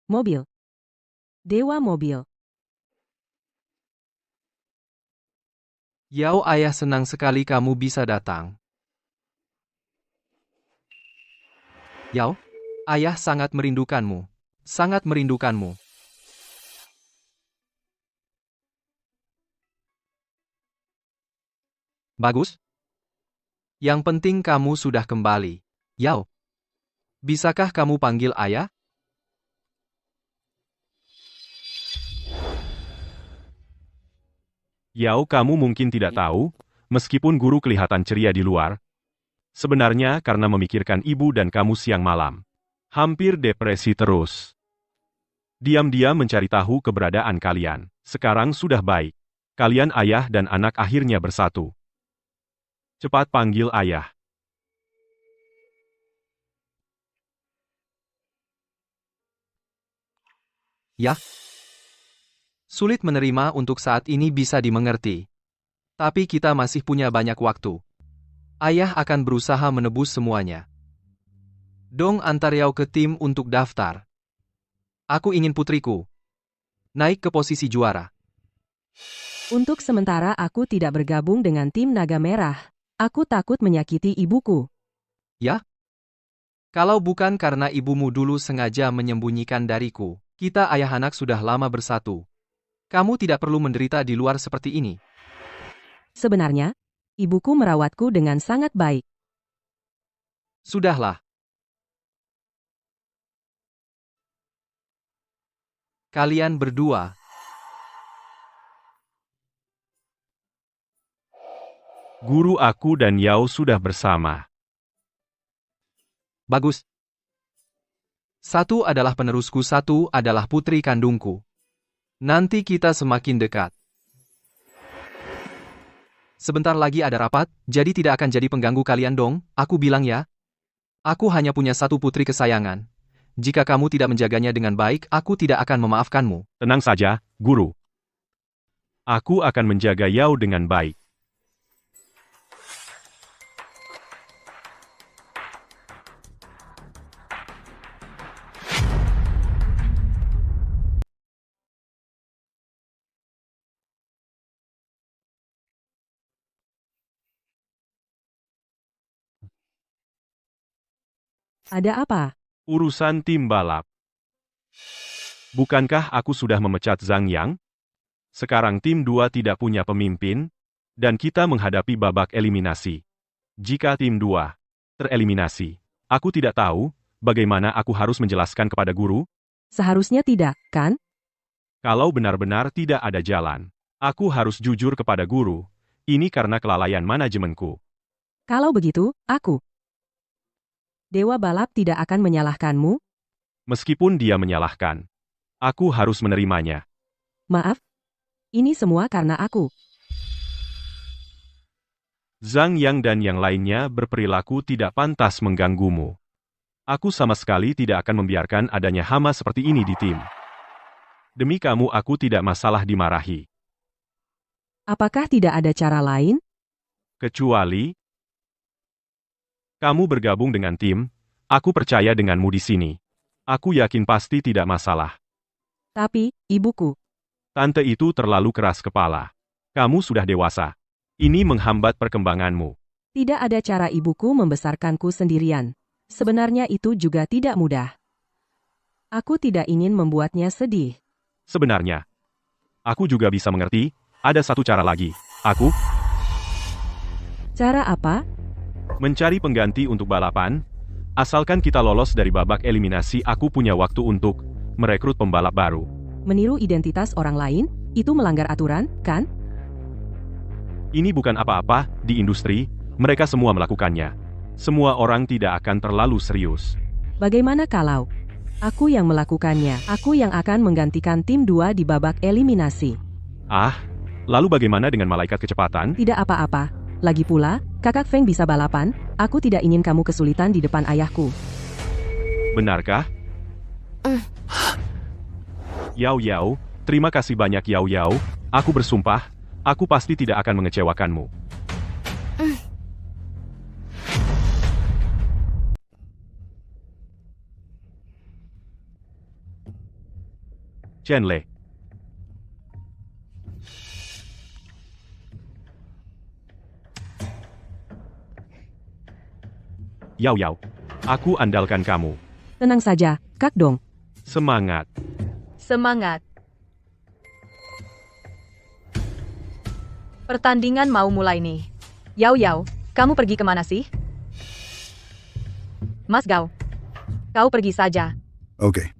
Mobil. Dewa mobil. Yao, ayah senang sekali kamu bisa datang. Yao, ayah sangat merindukanmu. Sangat merindukanmu. Bagus. Yang penting kamu sudah kembali. Yao, bisakah kamu panggil ayah? Yao, kamu mungkin tidak tahu, meskipun guru kelihatan ceria di luar, sebenarnya karena memikirkan ibu dan kamu siang malam. Hampir depresi terus. Diam-diam mencari tahu keberadaan kalian. Sekarang sudah baik. Kalian ayah dan anak akhirnya bersatu. Cepat panggil ayah. Ya. Sulit menerima untuk saat ini bisa dimengerti. Tapi kita masih punya banyak waktu. Ayah akan berusaha menebus semuanya. Dong antar Yao ke tim untuk daftar. Aku ingin putriku naik ke posisi juara. Untuk sementara aku tidak bergabung dengan tim Naga Merah. Aku takut menyakiti ibuku. Ya? Kalau bukan karena ibumu dulu sengaja menyembunyikan dariku, kita ayah anak sudah lama bersatu. Kamu tidak perlu menderita di luar seperti ini. Sebenarnya, ibuku merawatku dengan sangat baik. Sudahlah. Kalian berdua. Guru aku dan Yao sudah bersama. Bagus. Satu adalah penerusku, satu adalah putri kandungku. Nanti kita semakin dekat. Sebentar lagi ada rapat, jadi tidak akan jadi pengganggu kalian dong, aku bilang ya. Aku hanya punya satu putri kesayangan. Jika kamu tidak menjaganya dengan baik, aku tidak akan memaafkanmu. Tenang saja, Guru. Aku akan menjaga Yao dengan baik. Ada apa? Urusan tim balap. Bukankah aku sudah memecat Zhang Yang? Sekarang tim 2 tidak punya pemimpin, dan kita menghadapi babak eliminasi. Jika tim 2 tereliminasi, aku tidak tahu bagaimana aku harus menjelaskan kepada guru. Seharusnya tidak, kan? Kalau benar-benar tidak ada jalan, aku harus jujur kepada guru. Ini karena kelalaian manajemenku. Kalau begitu, aku. Dewa balap tidak akan menyalahkanmu? Meskipun dia menyalahkan, aku harus menerimanya. Maaf. Ini semua karena aku. Zhang Yang dan yang lainnya berperilaku tidak pantas mengganggumu. Aku sama sekali tidak akan membiarkan adanya hama seperti ini di tim. Demi kamu aku tidak masalah dimarahi. Apakah tidak ada cara lain? Kecuali kamu bergabung dengan tim, aku percaya denganmu di sini. Aku yakin pasti tidak masalah. Tapi, ibuku. Tante itu terlalu keras kepala. Kamu sudah dewasa. Ini menghambat perkembanganmu. Tidak ada cara ibuku membesarkanku sendirian. Sebenarnya itu juga tidak mudah. Aku tidak ingin membuatnya sedih. Sebenarnya, aku juga bisa mengerti, ada satu cara lagi. Cara apa? Mencari pengganti untuk balapan. Asalkan kita lolos dari babak eliminasi, aku punya waktu untuk merekrut pembalap baru. Meniru identitas orang lain? Itu melanggar aturan, kan? Ini bukan apa-apa, di industri, mereka semua melakukannya. Semua orang tidak akan terlalu serius. Bagaimana kalau aku yang melakukannya? Aku yang akan menggantikan tim 2 di babak eliminasi. Lalu bagaimana dengan malaikat kecepatan? Tidak apa-apa. Lagi pula, kakak Feng bisa balapan, aku tidak ingin kamu kesulitan di depan ayahku. Benarkah? Yao, terima kasih banyak Yao. Aku bersumpah, aku pasti tidak akan mengecewakanmu. Chenle. Yao, aku andalkan kamu. Tenang saja, Kak Dong. Semangat. Semangat. Pertandingan mau mulai nih. Yao, kamu pergi kemana sih? Mas Gao, kau pergi saja. Oke.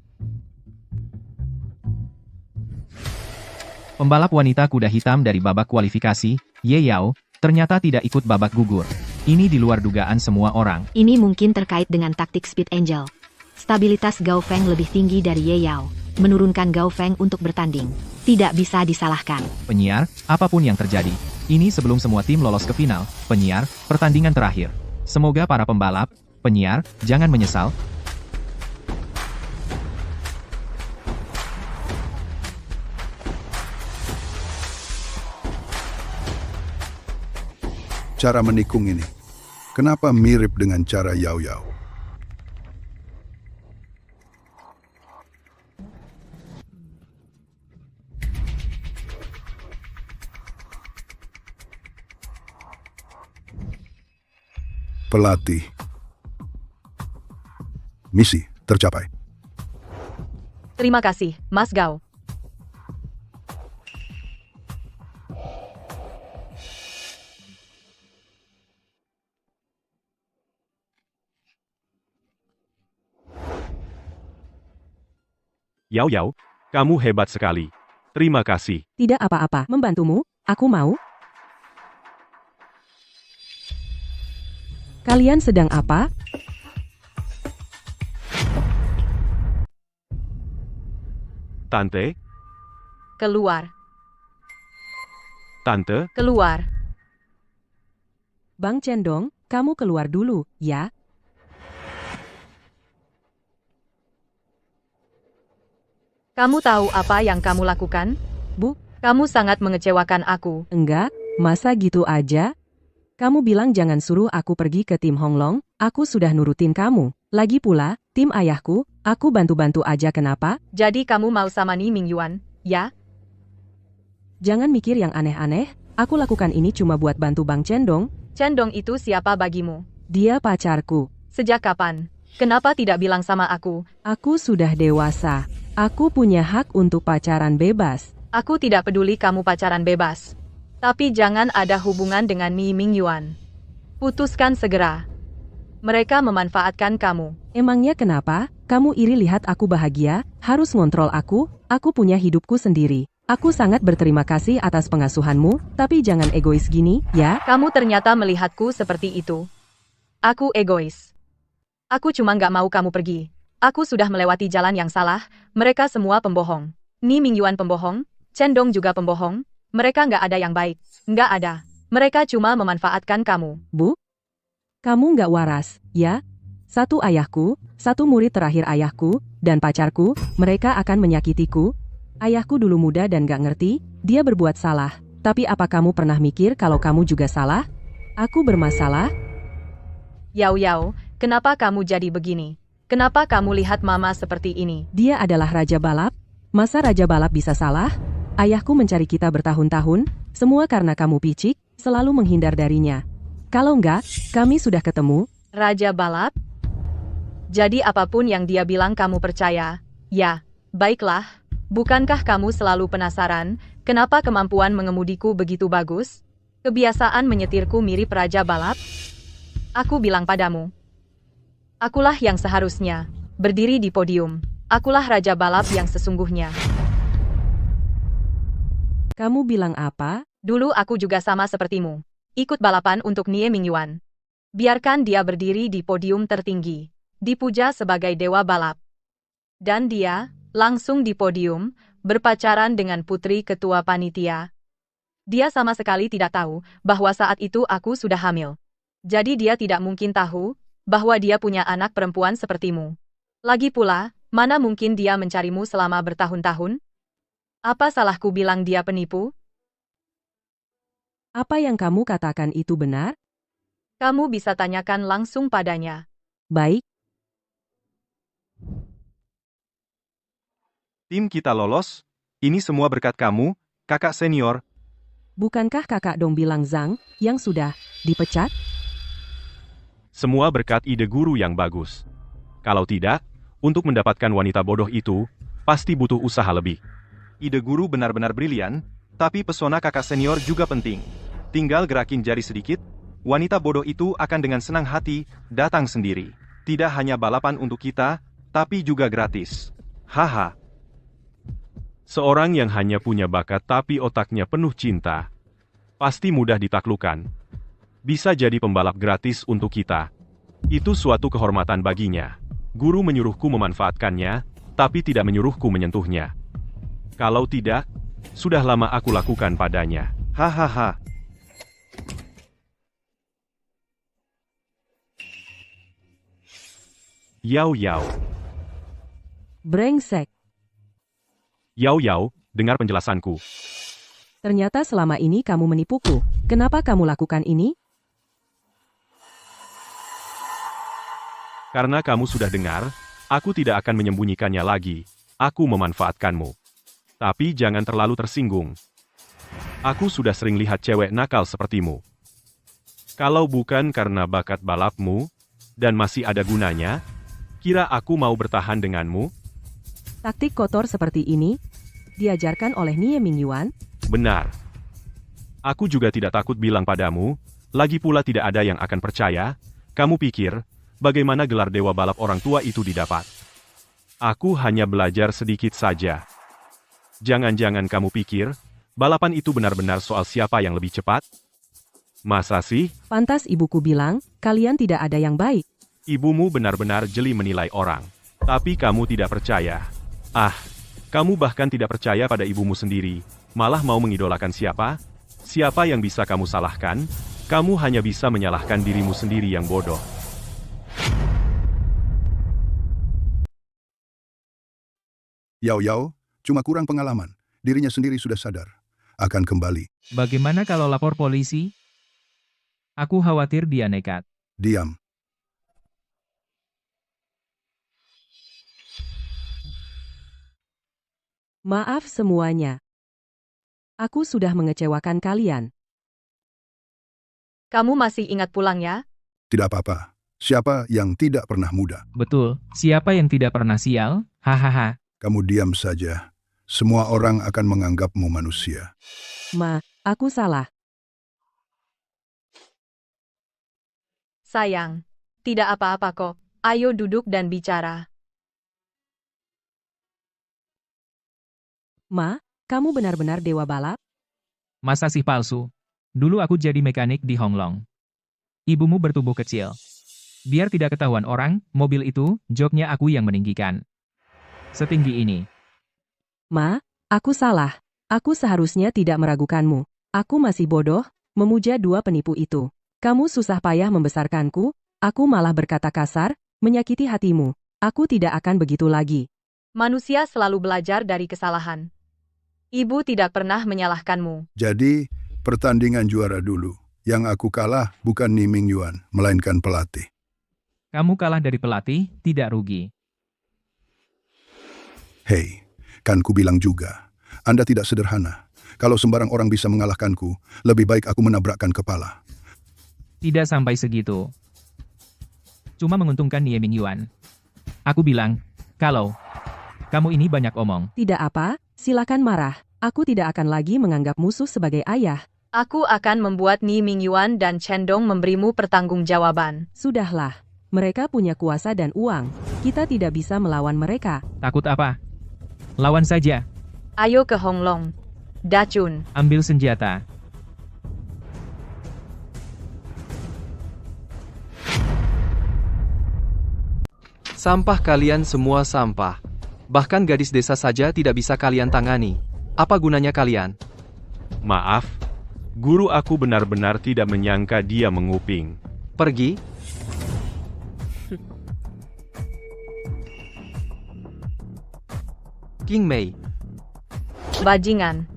Pembalap wanita kuda hitam dari babak kualifikasi, Ye Yao, ternyata tidak ikut babak gugur. Ini di luar dugaan semua orang. Ini mungkin terkait dengan taktik Speed Angel. Stabilitas Gao Feng lebih tinggi dari Ye Yao, menurunkan Gao Feng untuk bertanding. Tidak bisa disalahkan. Penyiar, apapun yang terjadi, ini sebelum semua tim lolos ke final. Penyiar, pertandingan terakhir. Semoga para pembalap, penyiar, jangan menyesal. cara menikung ini? Kenapa mirip dengan cara Yao Yao? Pelatih. Misi tercapai. Terima kasih, Mas Gao. Yao Yao, kamu hebat sekali. Terima kasih. Tidak apa-apa, membantumu, aku mau. Kalian sedang apa? Tante, Keluar, Tante, keluar. Bang Cendong, kamu keluar dulu, ya? Kamu tahu apa yang kamu lakukan? Bu, Kamu sangat mengecewakan aku. enggak, masa gitu aja? Kamu bilang jangan suruh aku pergi ke tim Honglong, aku sudah nurutin kamu. Lagi pula, tim ayahku, aku bantu-bantu aja kenapa? Jadi kamu mau sama Ni Mingyuan, ya? Jangan mikir yang aneh-aneh, aku lakukan ini cuma buat bantu Bang Cendong, Cendong itu siapa bagimu? dia pacarku. Sejak kapan? Kenapa tidak bilang sama aku? Aku sudah dewasa. Aku punya hak untuk pacaran bebas. Aku tidak peduli kamu pacaran bebas. Tapi jangan ada hubungan dengan Mi Mingyuan. Putuskan segera. Mereka memanfaatkan kamu. Emangnya kenapa? Kamu iri lihat aku bahagia, harus ngontrol aku punya hidupku sendiri. Aku sangat berterima kasih atas pengasuhanmu, tapi jangan egois gini, ya? Kamu ternyata melihatku seperti itu. Aku egois. Aku cuma nggak mau kamu pergi. Aku sudah melewati jalan yang salah, mereka semua pembohong. Ni Mingyuan pembohong, Cendong juga pembohong, mereka nggak ada yang baik. Nggak ada. Mereka cuma memanfaatkan kamu. Bu? Kamu nggak waras, ya? Satu ayahku, satu murid terakhir ayahku, dan pacarku, mereka akan menyakitiku. Ayahku dulu muda dan gak ngerti, dia berbuat salah. Tapi apa kamu pernah mikir kalau kamu juga salah? Aku bermasalah? Yao Yao, kenapa kamu jadi begini? Kenapa kamu lihat mama seperti ini? Dia adalah raja balap? Masa raja balap bisa salah? Ayahku mencari kita bertahun-tahun, semua karena kamu picik, selalu menghindar darinya. Kalau enggak, kami sudah ketemu. Raja balap? Jadi apapun yang dia bilang kamu percaya? Ya, baiklah. Bukankah kamu selalu penasaran, kenapa kemampuan mengemudiku begitu bagus? Kebiasaan menyetirku mirip raja balap? Aku bilang padamu. Akulah yang seharusnya berdiri di podium. Akulah raja balap yang sesungguhnya. Kamu bilang apa? Dulu aku juga sama sepertimu. Ikut balapan untuk Nie Mingyuan. Biarkan dia berdiri di podium tertinggi. Dipuja sebagai dewa balap. Dan dia, langsung di podium, berpacaran dengan putri ketua panitia. Dia sama sekali tidak tahu bahwa saat itu aku sudah hamil. Jadi dia tidak mungkin tahu bahwa dia punya anak perempuan sepertimu. Lagi pula, mana mungkin dia mencarimu selama bertahun-tahun? Apa salahku bilang dia penipu? Apa yang kamu katakan itu benar? Kamu bisa tanyakan langsung padanya. Baik, tim kita lolos. Ini semua berkat kamu, kakak senior. bukankah kakak dong bilang Zhang, yang sudah dipecat? Semua berkat ide guru yang bagus. Kalau tidak, untuk mendapatkan wanita bodoh itu, pasti butuh usaha lebih. Ide guru benar-benar brilian, tapi pesona kakak senior juga penting. Tinggal gerakin jari sedikit, wanita bodoh itu akan dengan senang hati datang sendiri. Tidak hanya balapan untuk kita, tapi juga gratis. Haha. Seorang yang hanya punya bakat tapi otaknya penuh cinta, pasti mudah ditaklukkan. Bisa jadi pembalap gratis untuk kita. Itu suatu kehormatan baginya. Guru menyuruhku memanfaatkannya, tapi tidak menyuruhku menyentuhnya. Kalau tidak, sudah lama aku lakukan padanya. Hahaha. Yao Yao. Brengsek. Yao Yao, dengar penjelasanku. Ternyata selama ini kamu menipuku. Kenapa kamu lakukan ini? Karena kamu sudah dengar, aku tidak akan menyembunyikannya lagi. Aku memanfaatkanmu. Tapi jangan terlalu tersinggung. Aku sudah sering lihat cewek nakal sepertimu. Kalau bukan karena bakat balapmu, dan masih ada gunanya, kira aku mau bertahan denganmu? Taktik kotor seperti ini diajarkan oleh Nie Mingyuan. Benar. Aku juga tidak takut bilang padamu, lagi pula tidak ada yang akan percaya. Kamu pikir, bagaimana gelar dewa balap orang tua itu didapat? Aku hanya belajar sedikit saja. Jangan-jangan kamu pikir, balapan itu benar-benar soal siapa yang lebih cepat? Masa sih? Pantas ibuku bilang, kalian tidak ada yang baik. Ibumu benar-benar jeli menilai orang. Tapi kamu tidak percaya. Kamu bahkan tidak percaya pada ibumu sendiri. Malah mau mengidolakan siapa? Siapa yang bisa kamu salahkan? Kamu hanya bisa menyalahkan dirimu sendiri yang bodoh. Yao Yao, cuma kurang pengalaman. Dirinya sendiri sudah sadar. Akan kembali. Bagaimana kalau lapor polisi? Aku khawatir dia nekat. Diam. Maaf semuanya. Aku sudah mengecewakan kalian. Kamu masih ingat pulangnya? Tidak apa-apa. Siapa yang tidak pernah muda? Betul, siapa yang tidak pernah sial? Hahaha. Kamu diam saja. Semua orang akan menganggapmu manusia. Ma, aku salah. Sayang, tidak apa-apa kok. Ayo duduk dan bicara. Ma, kamu benar-benar dewa balap? Masa sih palsu? Dulu aku jadi mekanik di Honglong. Ibumu bertubuh kecil. Biar tidak ketahuan orang, mobil itu, joknya aku yang meninggikan. Setinggi ini. Ma, aku salah. Aku seharusnya tidak meragukanmu. Aku masih bodoh, memuja dua penipu itu. Kamu susah payah membesarkanku, aku malah berkata kasar, menyakiti hatimu. Aku tidak akan begitu lagi. Manusia selalu belajar dari kesalahan. Ibu tidak pernah menyalahkanmu. Jadi, pertandingan juara dulu. Yang aku kalah bukan Nie Mingyuan, melainkan pelatih. Kamu kalah dari pelatih, tidak rugi. Hei, kan ku bilang juga. Anda tidak sederhana. Kalau sembarang orang bisa mengalahkanku, lebih baik aku menabrakkan kepala. Tidak sampai segitu. Cuma menguntungkan Nie Mingyuan. Aku bilang, kalau kamu ini banyak omong. Tidak apa, silakan marah. Aku tidak akan lagi menganggap musuh sebagai ayah. Aku akan membuat Nie Mingyuan dan Chen Dong memberimu pertanggungjawaban. Sudahlah, mereka punya kuasa dan uang. Kita tidak bisa melawan mereka. Takut apa? Lawan saja. Ayo ke Honglong. Dachun. Ambil senjata. Sampah kalian semua sampah. Bahkan gadis desa saja tidak bisa kalian tangani. Apa gunanya kalian? Maaf, guru aku benar-benar tidak menyangka dia menguping. Pergi. King Mei. Bajingan.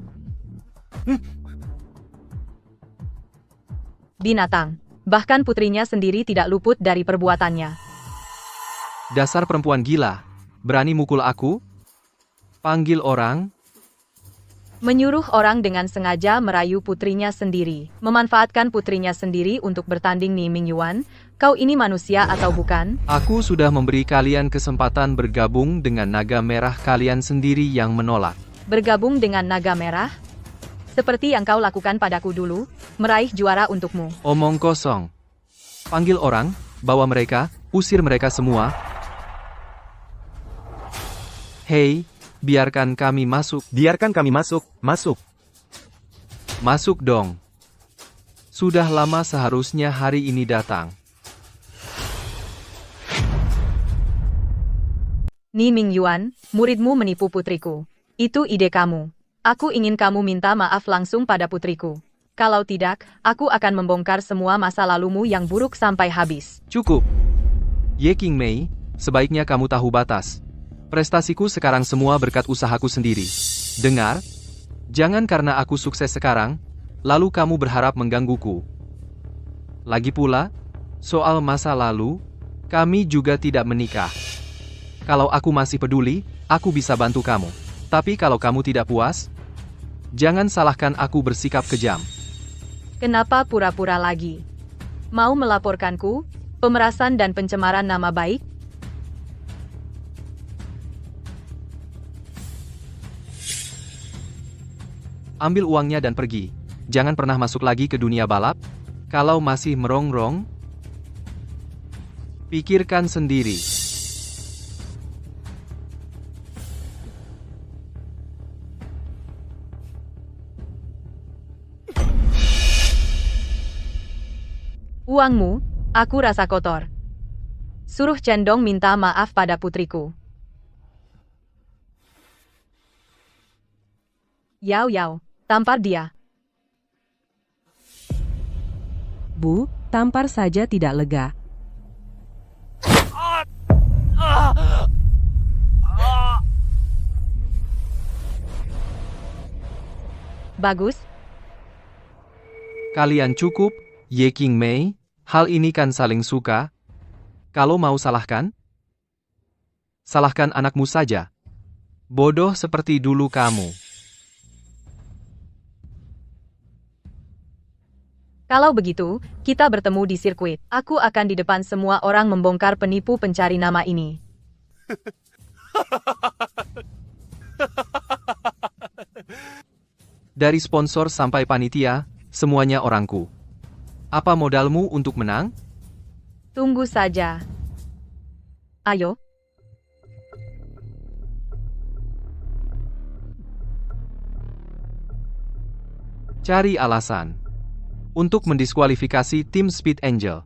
Binatang. Bahkan putrinya sendiri tidak luput dari perbuatannya. Dasar perempuan gila. Berani mukul aku? Panggil orang? Menyuruh orang dengan sengaja merayu putrinya sendiri. Memanfaatkan putrinya sendiri untuk bertanding Nie Mingyuan. Kau ini manusia atau bukan? Aku sudah memberi kalian kesempatan bergabung dengan naga merah kalian sendiri yang menolak. Bergabung dengan naga merah? Seperti yang kau lakukan padaku dulu, meraih juara untukmu. Omong kosong. Panggil orang, bawa mereka, usir mereka semua. Hei, biarkan kami masuk. Biarkan kami masuk, masuk. Masuk dong. Sudah lama seharusnya hari ini datang. Nie Mingyuan, muridmu menipu putriku. Itu ide kamu. Aku ingin kamu minta maaf langsung pada putriku. Kalau tidak, aku akan membongkar semua masa lalumu yang buruk sampai habis. Cukup. Ye King Mei, sebaiknya kamu tahu batas. Prestasiku sekarang semua berkat usahaku sendiri. Dengar, jangan karena aku sukses sekarang, lalu kamu berharap menggangguku. Lagi pula, soal masa lalu, Kami juga tidak menikah. Kalau aku masih peduli, aku bisa bantu kamu. Tapi kalau kamu tidak puas, jangan salahkan aku bersikap kejam. Kenapa pura-pura lagi? Mau melaporkanku? Pemerasan dan pencemaran nama baik? Ambil uangnya dan pergi. Jangan pernah masuk lagi ke dunia balap. Kalau masih merongrong, pikirkan sendiri. Uangmu, aku rasa kotor. Suruh Cendong minta maaf pada putriku. Yao Yao, tampar dia. Bu, tampar saja tidak lega. Bagus, Kalian cukup, Ye King Mei. Hal ini kan saling suka. Kalau mau salahkan, salahkan anakmu saja. Bodoh seperti dulu kamu. kalau begitu, kita bertemu di sirkuit. Aku akan di depan semua orang membongkar penipu pencari nama ini. Dari sponsor sampai panitia, semuanya orangku. Apa modalmu untuk menang? Tunggu saja. Ayo. Cari alasan untuk mendiskualifikasi tim Speed Angel.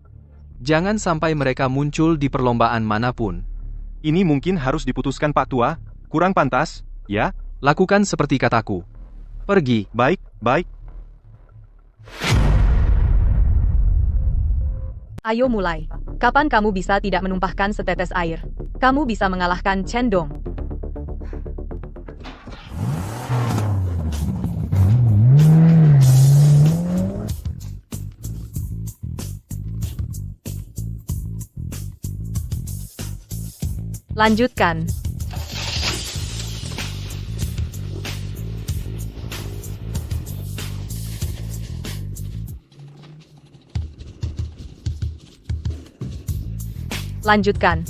Jangan sampai mereka muncul di perlombaan manapun. Ini mungkin harus diputuskan Pak Tua, kurang pantas, ya? Lakukan seperti kataku. Pergi. Baik, baik. Ayo mulai. Kapan kamu bisa tidak menumpahkan setetes air? Kamu bisa mengalahkan Cendong. Lanjutkan. Lanjutkan.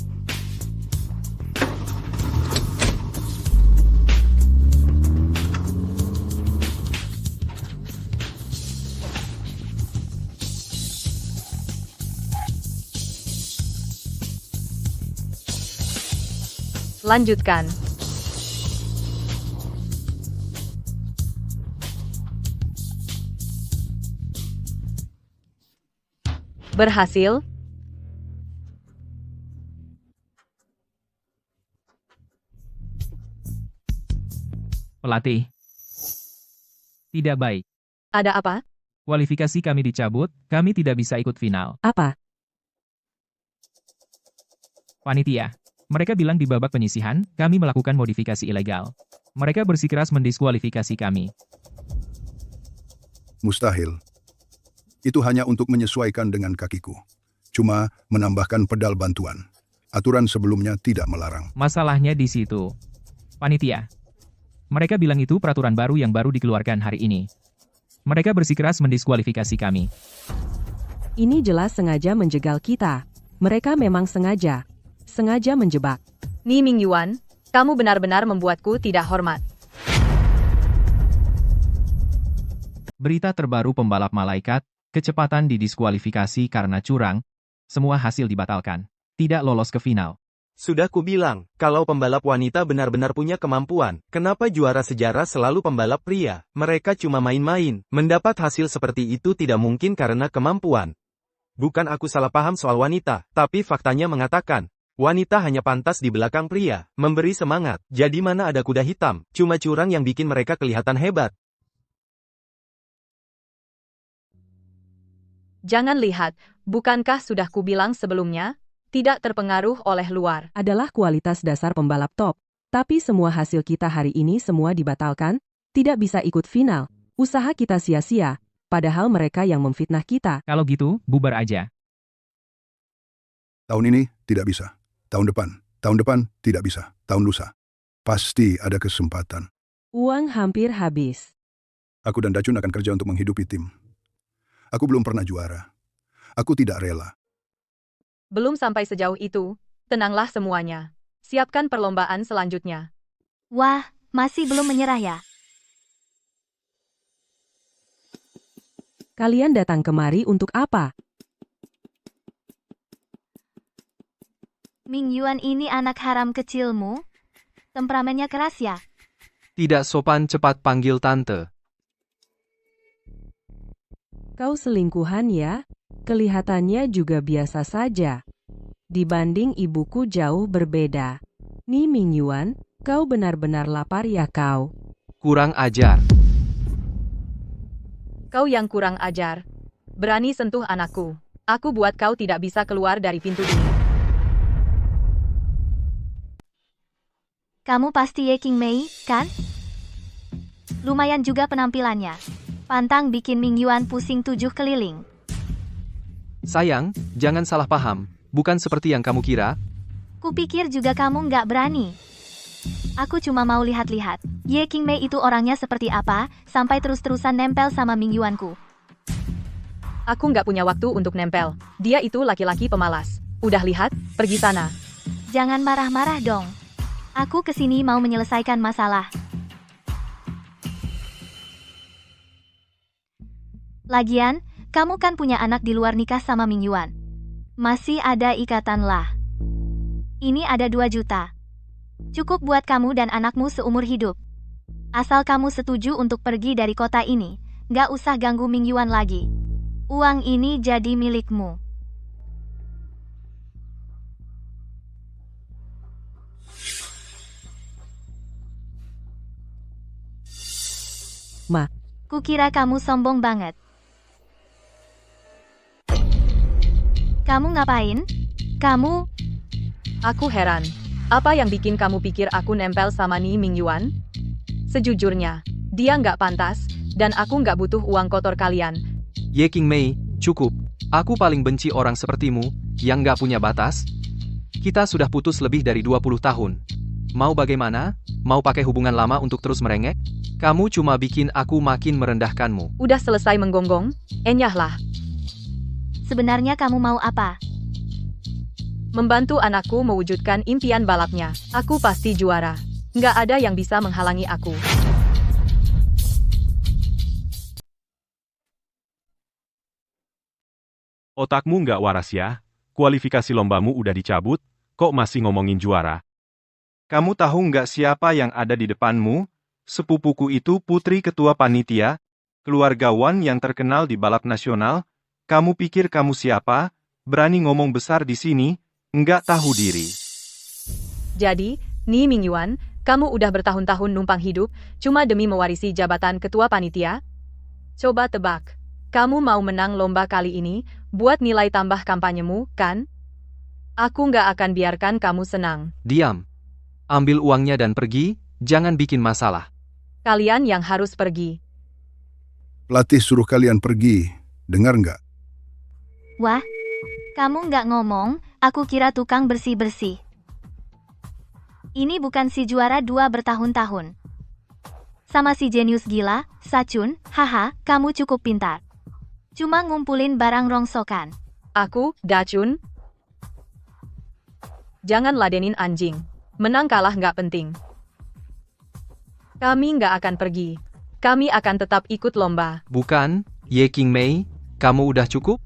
Lanjutkan. Berhasil? Pelatih. Tidak baik. Ada apa? Kualifikasi kami dicabut, kami tidak bisa ikut final. Apa? Panitia. Mereka bilang di babak penyisihan, kami melakukan modifikasi ilegal. Mereka bersikeras mendiskualifikasi kami. Mustahil. Itu hanya untuk menyesuaikan dengan kakiku. Cuma menambahkan pedal bantuan. Aturan sebelumnya tidak melarang. Masalahnya di situ. Panitia. Mereka bilang itu peraturan baru yang baru dikeluarkan hari ini. Mereka bersikeras mendiskualifikasi kami. Ini jelas sengaja menjegal kita. Mereka memang sengaja menjebak. Ni Mingyuan, kamu benar-benar membuatku tidak hormat. Berita terbaru pembalap malaikat, kecepatan didiskualifikasi karena curang, semua hasil dibatalkan. Tidak lolos ke final. Sudah kubilang, kalau pembalap wanita benar-benar punya kemampuan, kenapa juara sejarah selalu pembalap pria? Mereka cuma main-main. Mendapat hasil seperti itu tidak mungkin karena kemampuan. Bukan aku salah paham soal wanita, tapi faktanya mengatakan, wanita hanya pantas di belakang pria, memberi semangat. Jadi mana ada kuda hitam, cuma curang yang bikin mereka kelihatan hebat. Jangan lihat, bukankah sudah kubilang sebelumnya? Tidak terpengaruh oleh luar. Adalah kualitas dasar pembalap top. Tapi semua hasil kita hari ini semua dibatalkan, tidak bisa ikut final. Usaha kita sia-sia, padahal mereka yang memfitnah kita. Kalau gitu, bubar aja. Tahun ini tidak bisa. Tahun depan tidak bisa. Tahun lusa. Pasti ada kesempatan. Uang hampir habis. Aku dan Dacun akan kerja untuk menghidupi tim. Aku belum pernah juara. Aku tidak rela. Belum sampai sejauh itu, tenanglah semuanya. Siapkan perlombaan selanjutnya. Wah, masih belum menyerah ya? Kalian datang kemari untuk apa? Ming Yuan ini anak haram kecilmu? Temperamennya keras ya? Tidak sopan, cepat panggil tante. Kau selingkuhan ya? Kelihatannya juga biasa saja. Dibanding ibuku jauh berbeda. Ni Ming Yuan, kau benar-benar lapar ya kau? Kurang ajar. Kau yang kurang ajar. Berani sentuh anakku. Aku buat kau tidak bisa keluar dari pintu ini. Kamu pasti Ye Qingmei, kan? Lumayan juga penampilannya. Pantang bikin Ming Yuan pusing 7 keliling. Sayang, jangan salah paham. Bukan seperti yang kamu kira. Kupikir juga kamu nggak berani. Aku cuma mau lihat-lihat. Ye Qingmei itu orangnya seperti apa, sampai terus-terusan nempel sama Ming Yuanku. Aku nggak punya waktu untuk nempel. Dia itu laki-laki pemalas. Udah lihat, pergi sana. Jangan marah-marah dong. Aku kesini mau menyelesaikan masalah. Lagian, kamu kan punya anak di luar nikah sama Ming Yuan. Masih ada ikatan lah. Ini ada 2 juta. Cukup buat kamu dan anakmu seumur hidup. Asal kamu setuju untuk pergi dari kota ini, nggak usah ganggu Ming Yuan lagi. Uang ini jadi milikmu. Ma, Kukira kamu sombong banget. Kamu ngapain? Kamu... Aku heran. Apa yang bikin kamu pikir aku nempel sama Ni Ming Yuan? Sejujurnya, dia nggak pantas, dan aku nggak butuh uang kotor kalian. Ye Qingmei, cukup. Aku paling benci orang sepertimu, yang nggak punya batas. Kita sudah putus lebih dari 20 tahun. Mau bagaimana? Mau pakai hubungan lama untuk terus merengek? Kamu cuma bikin aku makin merendahkanmu. Udah selesai menggonggong? Enyahlah. Sebenarnya kamu mau apa? Membantu anakku mewujudkan impian balapnya. Aku pasti juara. Nggak ada yang bisa menghalangi aku. Otakmu nggak waras ya? Kualifikasi lombamu udah dicabut, kok masih ngomongin juara? Kamu tahu nggak siapa yang ada di depanmu? Sepupuku itu putri ketua panitia, keluargawan yang terkenal di balap nasional. Kamu pikir kamu siapa? Berani ngomong besar di sini? Nggak tahu diri. Jadi, Ni Ming Yuan, kamu udah bertahun-tahun numpang hidup, cuma demi mewarisi jabatan ketua panitia? Coba tebak. Kamu mau menang lomba kali ini, buat nilai tambah kampanyemu, kan? Aku nggak akan biarkan kamu senang. Diam. Ambil uangnya dan pergi, jangan bikin masalah. Kalian yang harus pergi. Pelatih suruh kalian pergi. Dengar nggak? Wah, kamu nggak ngomong, aku kira tukang bersih-bersih. Ini bukan si juara 2 bertahun-tahun. Sama si jenius gila, Sacun, haha, kamu cukup pintar. Cuma ngumpulin barang rongsokan. Aku, Dacun. Jangan ladenin anjing. Menang kalah nggak penting. Kami nggak akan pergi. Kami akan tetap ikut lomba. Bukan, Ye Qingmei, kamu udah cukup?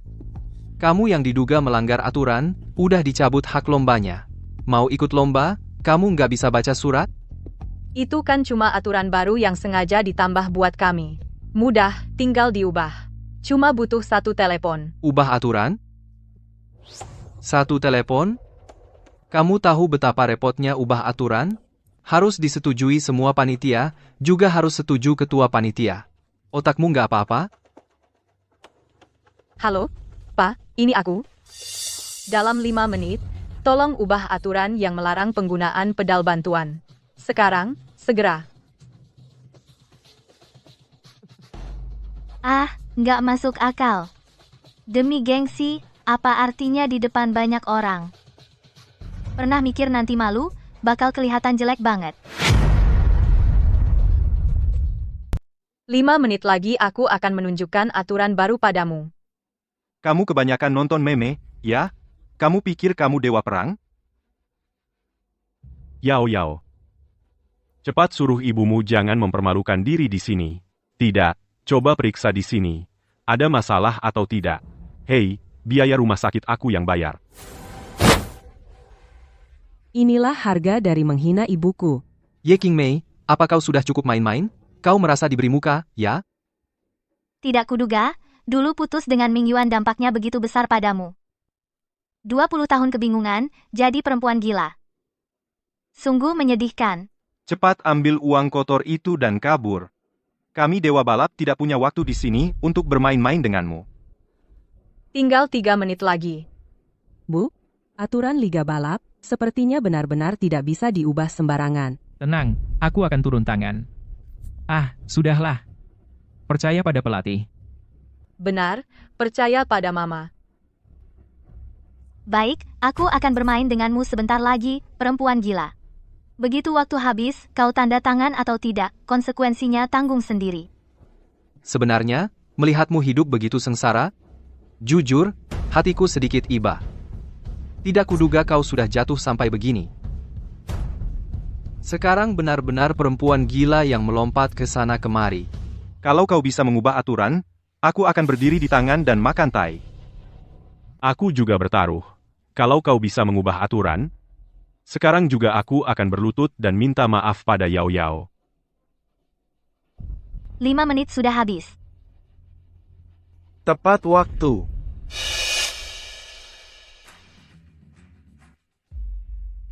Kamu yang diduga melanggar aturan, udah dicabut hak lombanya. Mau ikut lomba, kamu nggak bisa baca surat? Itu kan cuma aturan baru yang sengaja ditambah buat kami. Mudah, tinggal diubah. Cuma butuh 1 telepon. Ubah aturan? 1 telepon? Kamu tahu betapa repotnya ubah aturan? Harus disetujui semua panitia, juga harus setuju ketua panitia. Otakmu nggak apa-apa? Halo, Pak, ini aku. Dalam 5 menit, tolong ubah aturan yang melarang penggunaan pedal bantuan. Sekarang, segera. Ah, nggak masuk akal. Demi gengsi, Apa artinya di depan banyak orang? Pernah mikir nanti malu, bakal kelihatan jelek banget. 5 menit lagi aku akan menunjukkan aturan baru padamu. Kamu kebanyakan nonton meme, ya? Kamu pikir kamu dewa perang? Yao Yao. Cepat suruh ibumu jangan mempermalukan diri di sini. Tidak, coba periksa di sini. Ada masalah atau tidak? Hei, biaya rumah sakit aku yang bayar. Inilah harga dari menghina ibuku. Ye King Mei, apa kau sudah cukup main-main? Kau merasa diberi muka, ya? Tidak kuduga, dulu putus dengan Ming Yuan dampaknya begitu besar padamu. 20 tahun kebingungan, jadi perempuan gila. Sungguh menyedihkan. Cepat ambil uang kotor itu dan kabur. Kami Dewa Balap tidak punya waktu di sini untuk bermain-main denganmu. Tinggal 3 menit lagi. Bu, aturan Liga Balap sepertinya benar-benar tidak bisa diubah sembarangan. Tenang, aku akan turun tangan. Ah, sudahlah. Percaya pada pelatih. Benar, percaya pada Mama. Baik, aku akan bermain denganmu sebentar lagi, perempuan gila. Begitu waktu habis, kau tanda tangan atau tidak, konsekuensinya tanggung sendiri. Sebenarnya, melihatmu hidup begitu sengsara, jujur, hatiku sedikit iba. Tidak kuduga kau sudah jatuh sampai begini. Sekarang benar-benar perempuan gila yang melompat ke sana kemari. Kalau kau bisa mengubah aturan, aku akan berdiri di tangan dan makan tai. Aku juga bertaruh. Kalau kau bisa mengubah aturan, sekarang juga aku akan berlutut dan minta maaf pada Yao Yao. 5 menit sudah habis. Tepat waktu.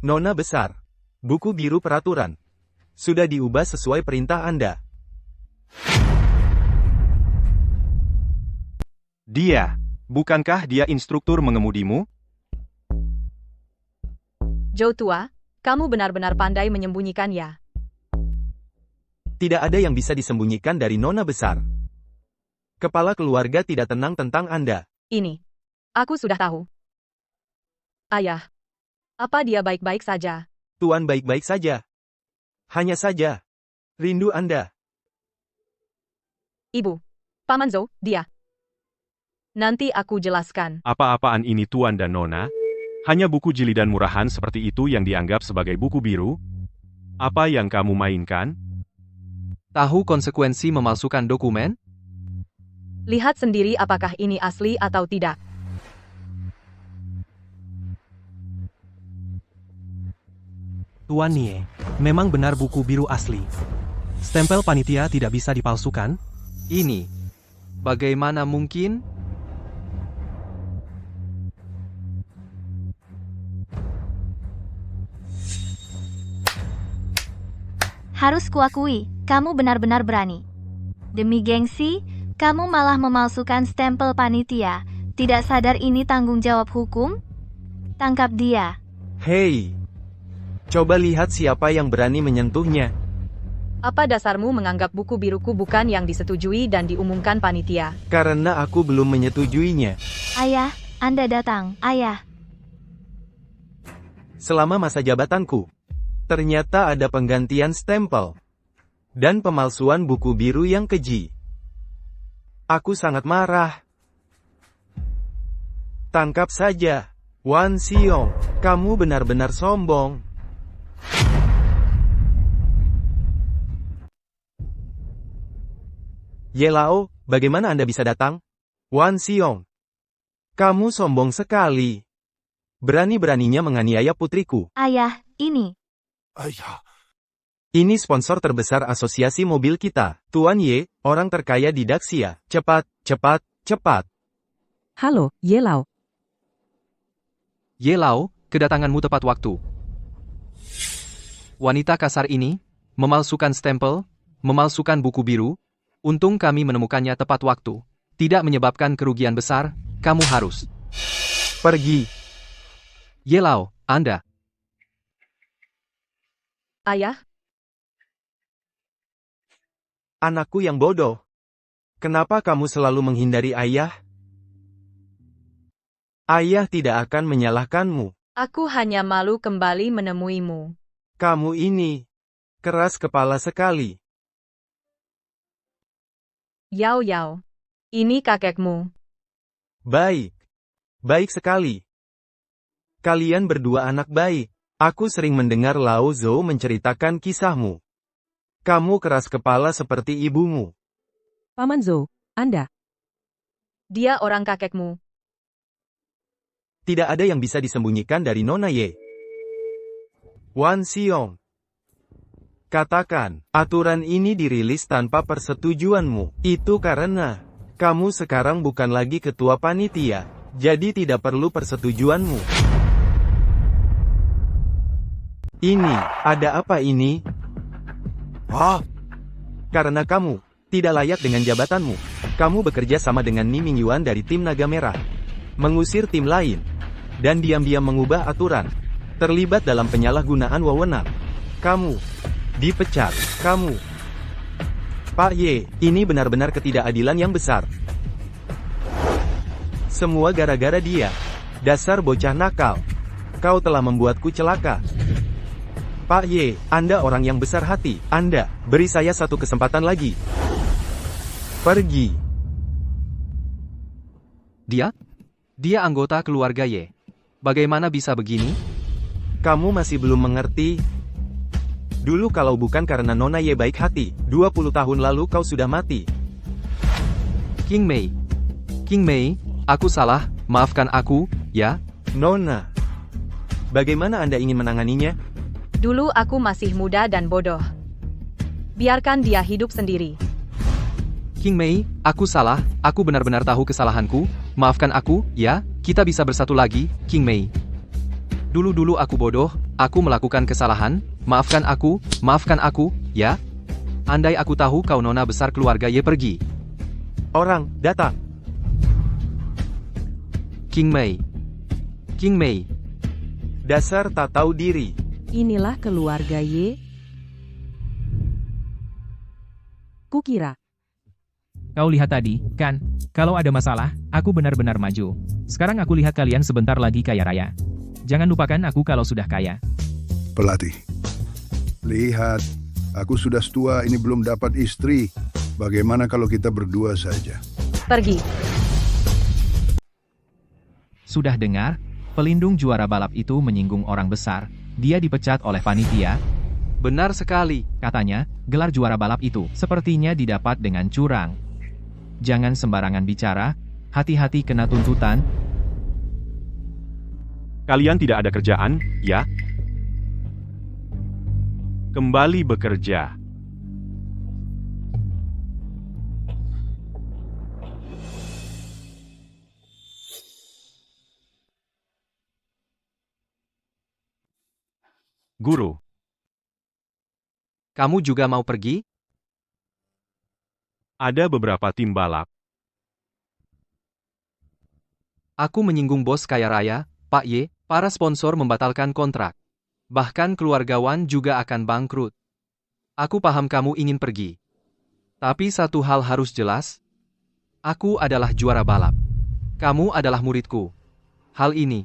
Nona besar. Buku biru peraturan. Sudah diubah sesuai perintah Anda. Dia. Bukankah dia instruktur mengemudimu? Zhou tua, kamu benar-benar pandai menyembunyikan ya. Tidak ada yang bisa disembunyikan dari Nona besar. Kepala keluarga tidak tenang tentang Anda. Ini. Aku sudah tahu. Ayah. Apa dia baik-baik saja? Tuan baik-baik saja. Hanya saja. Rindu Anda. Ibu. Paman Zhou, dia. Nanti aku jelaskan. Apa-apaan ini Tuan dan Nona? Hanya buku jilidan murahan seperti itu yang dianggap sebagai buku biru? Apa yang kamu mainkan? Tahu konsekuensi memalsukan dokumen? Lihat sendiri apakah ini asli atau tidak. Tuan Nie, memang benar buku biru asli. Stempel panitia tidak bisa dipalsukan? Ini. Bagaimana mungkin? Harus kuakui, kamu benar-benar berani. Demi gengsi, kamu malah memalsukan stempel panitia. Tidak sadar ini tanggung jawab hukum? Tangkap dia. Hei. Coba lihat siapa yang berani menyentuhnya. Apa dasarmu menganggap buku biruku bukan yang disetujui dan diumumkan panitia? Karena aku belum menyetujuinya. Ayah, Anda datang, ayah. Selama masa jabatanku, ternyata ada penggantian stempel dan pemalsuan buku biru yang keji. Aku sangat marah. Tangkap saja, Wan Xiong. Kamu benar-benar sombong. Ye Lao, bagaimana Anda bisa datang? Wan Xiong. Kamu sombong sekali. Berani-beraninya menganiaya putriku. Ayah, ini. Ayah. Ini sponsor terbesar asosiasi mobil kita. Tuan Ye, orang terkaya di Daxia. Cepat, cepat, cepat. Halo, Ye Lao. Ye Lao, kedatanganmu tepat waktu. Wanita kasar ini, memalsukan stempel, memalsukan buku biru. Untung kami menemukannya tepat waktu. Tidak menyebabkan kerugian besar, kamu harus pergi. Ye Lao, Anda. Ayah? Anakku yang bodoh. Kenapa kamu selalu menghindari ayah? Ayah tidak akan menyalahkanmu. Aku hanya malu kembali menemuimu. Kamu ini keras kepala sekali. Yao Yao. Ini kakekmu. Baik. Baik sekali. Kalian berdua anak baik. Aku sering mendengar Lao Zhou menceritakan kisahmu. Kamu keras kepala seperti ibumu. Paman Zhou, Anda. Dia orang kakekmu. Tidak ada yang bisa disembunyikan dari Nona Ye. Wan Xiong. Katakan, aturan ini dirilis tanpa persetujuanmu. Itu karena kamu sekarang bukan lagi ketua panitia, jadi tidak perlu persetujuanmu. Ini, ada apa ini? Hah? Karena kamu tidak layak dengan jabatanmu. Kamu bekerja sama dengan Ni Mingyuan dari tim Naga Merah. Mengusir tim lain. Dan diam-diam mengubah aturan. Terlibat dalam penyalahgunaan wewenang. Kamu dipecat. Kamu. Pak Ye, ini benar-benar ketidakadilan yang besar. Semua gara-gara dia. Dasar bocah nakal. Kau telah membuatku celaka. Pak Ye, Anda orang yang besar hati. Anda, beri saya satu kesempatan lagi. Pergi. Dia anggota keluarga Ye. Bagaimana bisa begini? Kamu masih belum mengerti? Dulu kalau bukan karena Nona Ye baik hati, 20 tahun lalu kau sudah mati. King Mei, aku salah, maafkan aku, ya? Nona, bagaimana Anda ingin menanganinya? Dulu aku masih muda dan bodoh. Biarkan dia hidup sendiri. King Mei, aku salah, aku benar-benar tahu kesalahanku, maafkan aku, ya? Kita bisa bersatu lagi, King Mei. Dulu aku bodoh, aku melakukan kesalahan, maafkan aku, ya? Andai aku tahu kau nona besar keluarga Ye pergi. Orang, datang. King Mei. Dasar tak tahu diri. Inilah keluarga Ye. Kukira. Kau lihat tadi, kan? Kalau ada masalah, aku benar-benar maju. Sekarang aku lihat kalian sebentar lagi kaya raya. Jangan lupakan aku kalau sudah kaya. Pelatih. Lihat, aku sudah tua, ini belum dapat istri. Bagaimana kalau kita berdua saja? Pergi. Sudah dengar? Pelindung juara balap itu menyinggung orang besar. Dia dipecat oleh panitia. Benar sekali. Katanya, gelar juara balap itu sepertinya didapat dengan curang. Jangan sembarangan bicara, hati-hati kena tuntutan. Kalian tidak ada kerjaan, ya? Kembali bekerja. Guru. Kamu juga mau pergi? Ada beberapa tim balap. Aku menyinggung bos kaya raya, Pak Ye, para sponsor membatalkan kontrak. Bahkan keluargawan juga akan bangkrut. Aku paham kamu ingin pergi. Tapi satu hal harus jelas. Aku adalah juara balap. Kamu adalah muridku. Hal ini,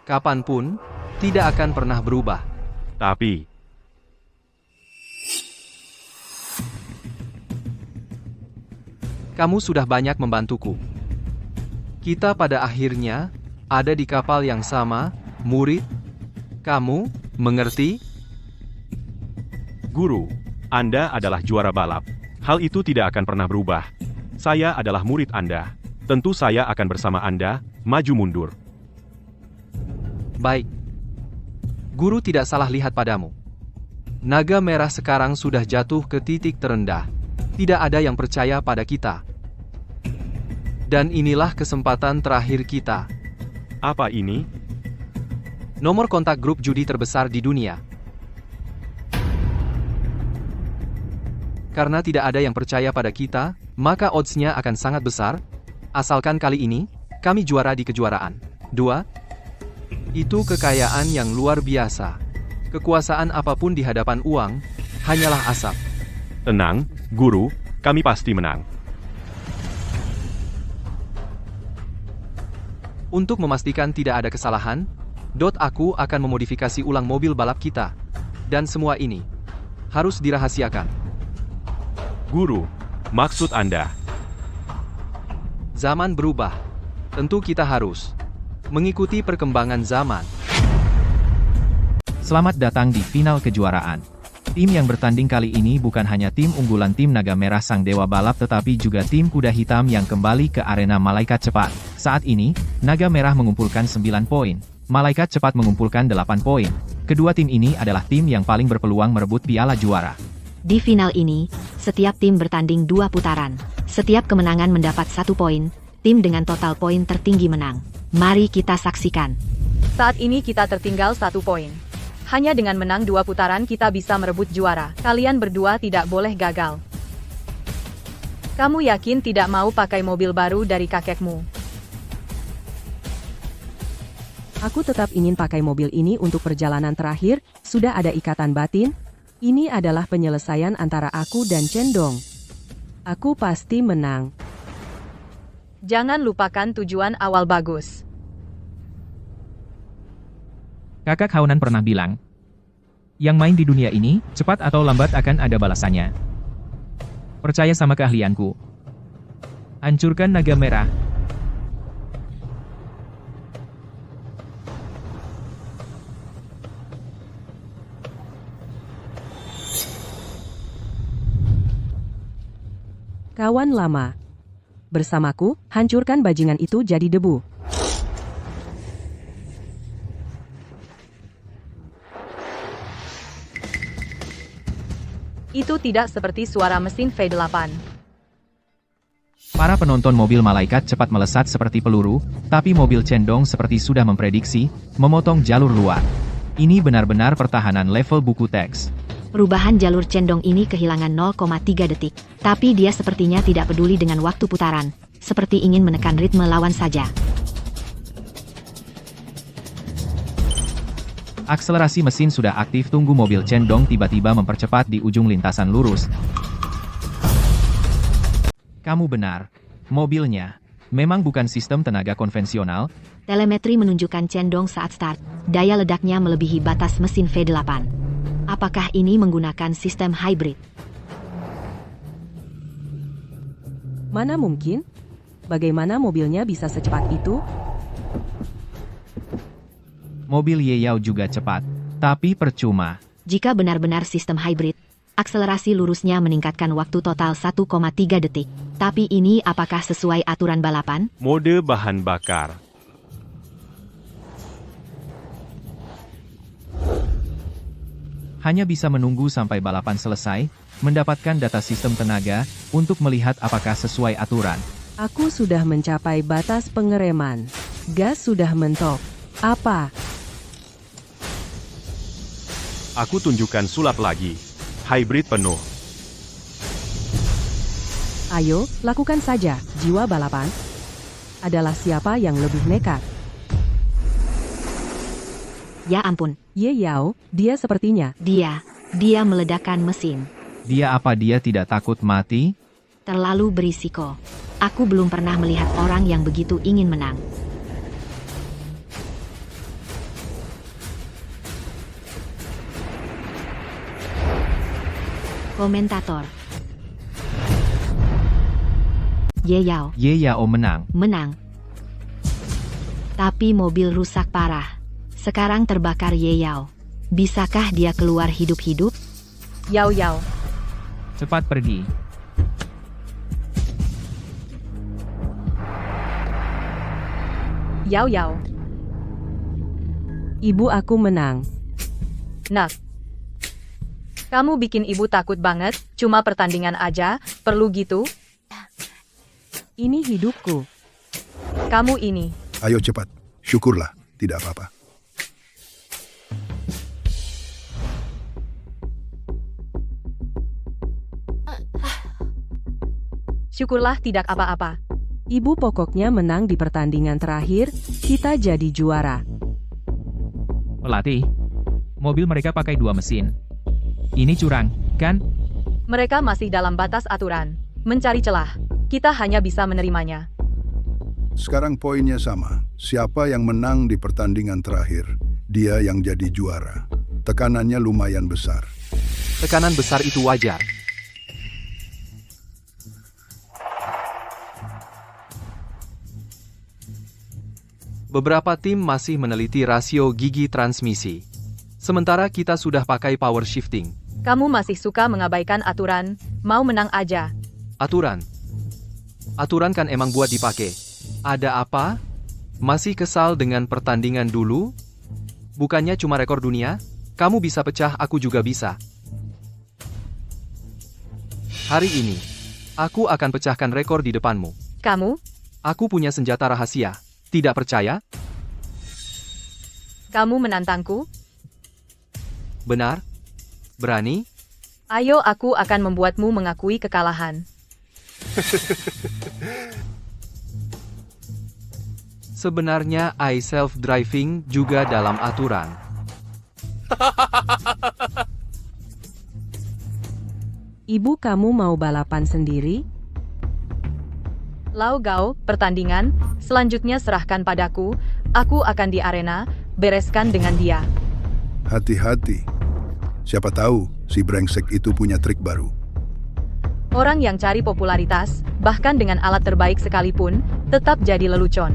kapanpun, tidak akan pernah berubah. Tapi, kamu sudah banyak membantuku. Kita pada akhirnya ada di kapal yang sama, murid. Kamu mengerti? Guru, Anda adalah juara balap. Hal itu tidak akan pernah berubah. Saya adalah murid Anda. Tentu saya akan bersama Anda, maju mundur. Baik. Guru tidak salah lihat padamu. Naga merah sekarang sudah jatuh ke titik terendah. Tidak ada yang percaya pada kita. Dan inilah kesempatan terakhir kita. Apa ini? Nomor kontak grup judi terbesar di dunia. Karena tidak ada yang percaya pada kita, maka odds-nya akan sangat besar. Asalkan kali ini, kami juara di kejuaraan. 2. Itu kekayaan yang luar biasa. Kekuasaan apapun di hadapan uang, hanyalah asap. Tenang, Guru, kami pasti menang. Untuk memastikan tidak ada kesalahan, aku akan memodifikasi ulang mobil balap kita. Dan semua ini harus dirahasiakan. Guru, maksud Anda? Zaman berubah. Tentu kita harus mengikuti perkembangan zaman. Selamat datang di final kejuaraan. Tim yang bertanding kali ini bukan hanya tim unggulan tim Naga Merah Sang Dewa Balap tetapi juga tim kuda hitam yang kembali ke arena Malaikat Cepat. Saat ini, Naga Merah mengumpulkan 9 poin. Malaikat Cepat mengumpulkan 8 poin. Kedua tim ini adalah tim yang paling berpeluang merebut piala juara. Di final ini, setiap tim bertanding 2 putaran. Setiap kemenangan mendapat 1 poin, tim dengan total poin tertinggi menang. Mari kita saksikan. Saat ini kita tertinggal 1 poin. Hanya dengan menang 2 putaran kita bisa merebut juara. Kalian berdua tidak boleh gagal. Kamu yakin tidak mau pakai mobil baru dari kakekmu? Aku tetap ingin pakai mobil ini untuk perjalanan terakhir, sudah ada ikatan batin. Ini adalah penyelesaian antara aku dan Cendong. Aku pasti menang. Jangan lupakan tujuan awal bagus. Kakak Haunan pernah bilang, yang main di dunia ini, cepat atau lambat akan ada balasannya. Percaya sama keahlianku. Hancurkan Naga Merah. Kawan lama. Bersamaku, hancurkan bajingan itu jadi debu. Itu tidak seperti suara mesin V8. Para penonton mobil Malaikat Cepat melesat seperti peluru, tapi mobil Cendong seperti sudah memprediksi, memotong jalur luar. Ini benar-benar pertahanan level buku teks. Perubahan jalur Cendong ini kehilangan 0,3 detik, tapi dia sepertinya tidak peduli dengan waktu putaran, seperti ingin menekan ritme lawan saja. Akselerasi mesin sudah aktif, tunggu mobil Cendong tiba-tiba mempercepat di ujung lintasan lurus. Kamu benar. Mobilnya memang bukan sistem tenaga konvensional. Telemetri menunjukkan Cendong saat start, daya ledaknya melebihi batas mesin V8. Apakah ini menggunakan sistem hybrid? Mana mungkin? Bagaimana mobilnya bisa secepat itu? Mobil Ye Yao juga cepat, tapi percuma. Jika benar-benar sistem hybrid, akselerasi lurusnya meningkatkan waktu total 1,3 detik. Tapi ini apakah sesuai aturan balapan? Mode bahan bakar. Hanya bisa menunggu sampai balapan selesai, mendapatkan data sistem tenaga, untuk melihat apakah sesuai aturan. Aku sudah mencapai batas pengereman. Gas sudah mentok. Apa? Aku tunjukkan sulap lagi. Hybrid penuh. Ayo, lakukan saja. Jiwa balapan adalah siapa yang lebih nekat. Ya ampun. Ye Yao, dia sepertinya. Dia meledakkan mesin. Dia apa dia tidak takut mati? Terlalu berisiko. Aku belum pernah melihat orang yang begitu ingin menang. Komentator. Ye Yao menang. Tapi mobil rusak parah. Sekarang terbakar Ye Yao. Bisakah dia keluar hidup-hidup? Yao. Cepat pergi. Yao. Ibu aku menang. Nak. Kamu bikin ibu takut banget, cuma pertandingan aja, perlu gitu? Ini hidupku. Kamu ini. Ayo cepat, syukurlah, tidak apa-apa. Syukurlah tidak apa-apa. Ibu pokoknya menang di pertandingan terakhir, kita jadi juara. Pelatih, mobil mereka pakai 2 mesin. Ini curang, kan? Mereka masih dalam batas aturan. Mencari celah. Kita hanya bisa menerimanya. Sekarang poinnya sama. Siapa yang menang di pertandingan terakhir, dia yang jadi juara. Tekanannya lumayan besar. Tekanan besar itu wajar. Beberapa tim masih meneliti rasio gigi transmisi. Sementara kita sudah pakai power shifting. Kamu masih suka mengabaikan aturan, mau menang aja. Aturan? Aturan kan emang buat dipakai. Ada apa? Masih kesal dengan pertandingan dulu? Bukannya cuma rekor dunia? Kamu bisa pecah, aku juga bisa. Hari ini, aku akan pecahkan rekor di depanmu. Kamu? Aku punya senjata rahasia. Tidak percaya? Kamu menantangku? Benar? Berani? Ayo, aku akan membuatmu mengakui kekalahan. Sebenarnya self-driving juga dalam aturan. Ibu, kamu mau balapan sendiri? Lau Gao, pertandingan, selanjutnya serahkan padaku, aku akan di arena, bereskan dengan dia. Hati-hati. Siapa tahu si brengsek itu punya trik baru. Orang yang cari popularitas, bahkan dengan alat terbaik sekalipun, tetap jadi lelucon.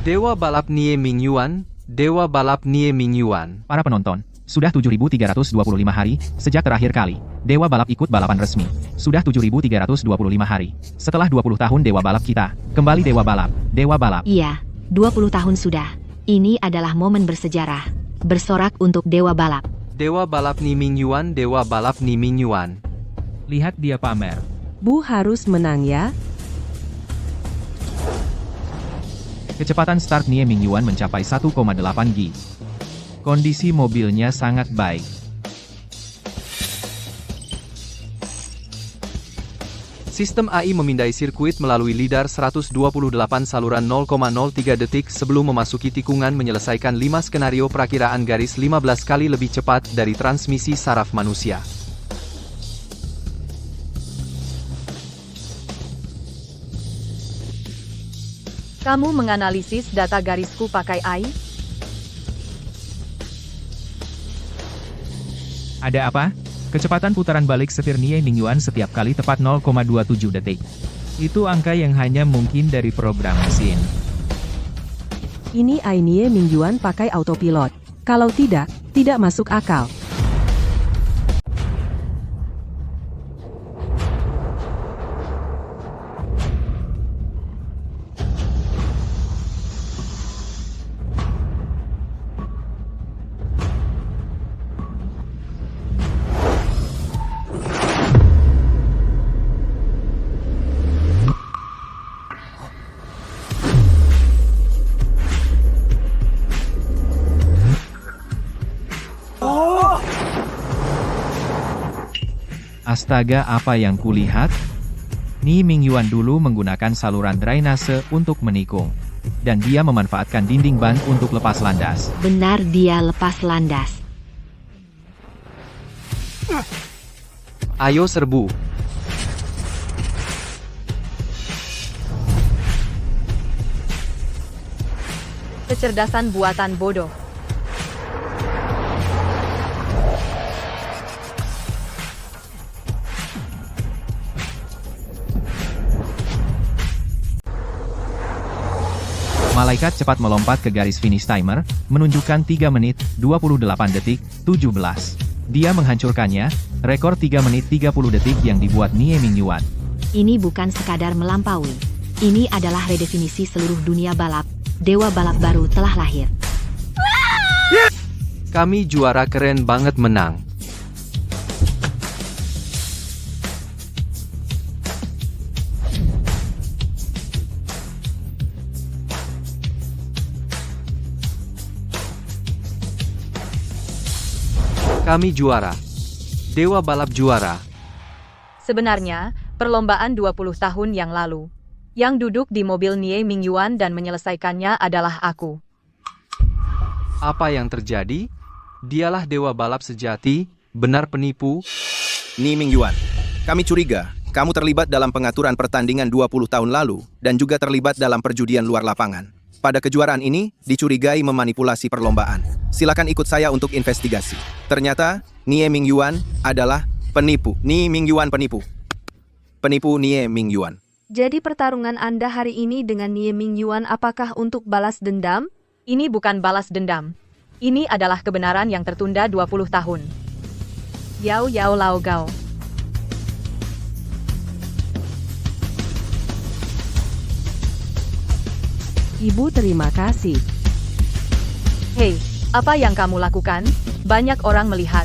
Dewa balap Nie Mingyuan, Dewa balap Nie Mingyuan. Para penonton, sudah 7.325 hari sejak terakhir kali Dewa Balap ikut balapan resmi. Sudah 7.325 hari. Setelah 20 tahun Dewa Balap kita, kembali Dewa Balap, Dewa Balap. Iya, 20 tahun sudah. Ini adalah momen bersejarah. Bersorak untuk Dewa Balap. Dewa balap Nie Mingyuan, Dewa balap Nie Mingyuan. Lihat dia pamer. Bu harus menang ya. Kecepatan start Nie Mingyuan mencapai 1,8 G. Kondisi mobilnya sangat baik. Sistem AI memindai sirkuit melalui lidar 128 saluran 0,03 detik sebelum memasuki tikungan menyelesaikan 5 skenario perakiraan garis 15 kali lebih cepat dari transmisi saraf manusia. Kamu menganalisis data garisku pakai AI? Ada apa? Kecepatan putaran balik setir Nie Mingyuan setiap kali tepat 0,27 detik. Itu angka yang hanya mungkin dari program mesin. Ini Nie Mingyuan pakai autopilot. Kalau tidak masuk akal. Astaga, apa yang kulihat? Nie Mingyuan dulu menggunakan saluran drainase untuk menikung. Dan dia memanfaatkan dinding ban untuk lepas landas. Benar, dia lepas landas. Ayo serbu. Kecerdasan buatan bodoh. Malaikat cepat melompat ke garis finish timer, menunjukkan 3 menit, 28 detik, 17. Dia menghancurkannya, rekor 3 menit 30 detik yang dibuat Nie Mingyuan. Ini bukan sekadar melampaui. Ini adalah redefinisi seluruh dunia balap. Dewa balap baru telah lahir. Kami juara keren banget menang. Kami juara. Dewa balap juara. Sebenarnya, perlombaan 20 tahun yang lalu. Yang duduk di mobil Nie Mingyuan dan menyelesaikannya adalah aku. Apa yang terjadi? Dialah dewa balap sejati, benar penipu. Nie Mingyuan, kami curiga Kamu terlibat dalam pengaturan pertandingan 20 tahun lalu, dan juga terlibat dalam perjudian luar lapangan. Pada kejuaraan ini, dicurigai memanipulasi perlombaan. Silakan ikut saya untuk investigasi. Ternyata, Nie Mingyuan adalah penipu. Nie Mingyuan penipu. Penipu Nie Mingyuan. Jadi pertarungan Anda hari ini dengan Nie Mingyuan apakah untuk balas dendam? Ini bukan balas dendam. Ini adalah kebenaran yang tertunda 20 tahun. Yao Yao Lao Gao. Ibu terima kasih. Hei, apa yang kamu lakukan? Banyak orang melihat.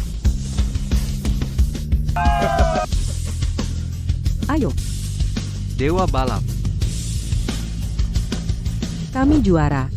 Ayo, Dewa balap. kami juara.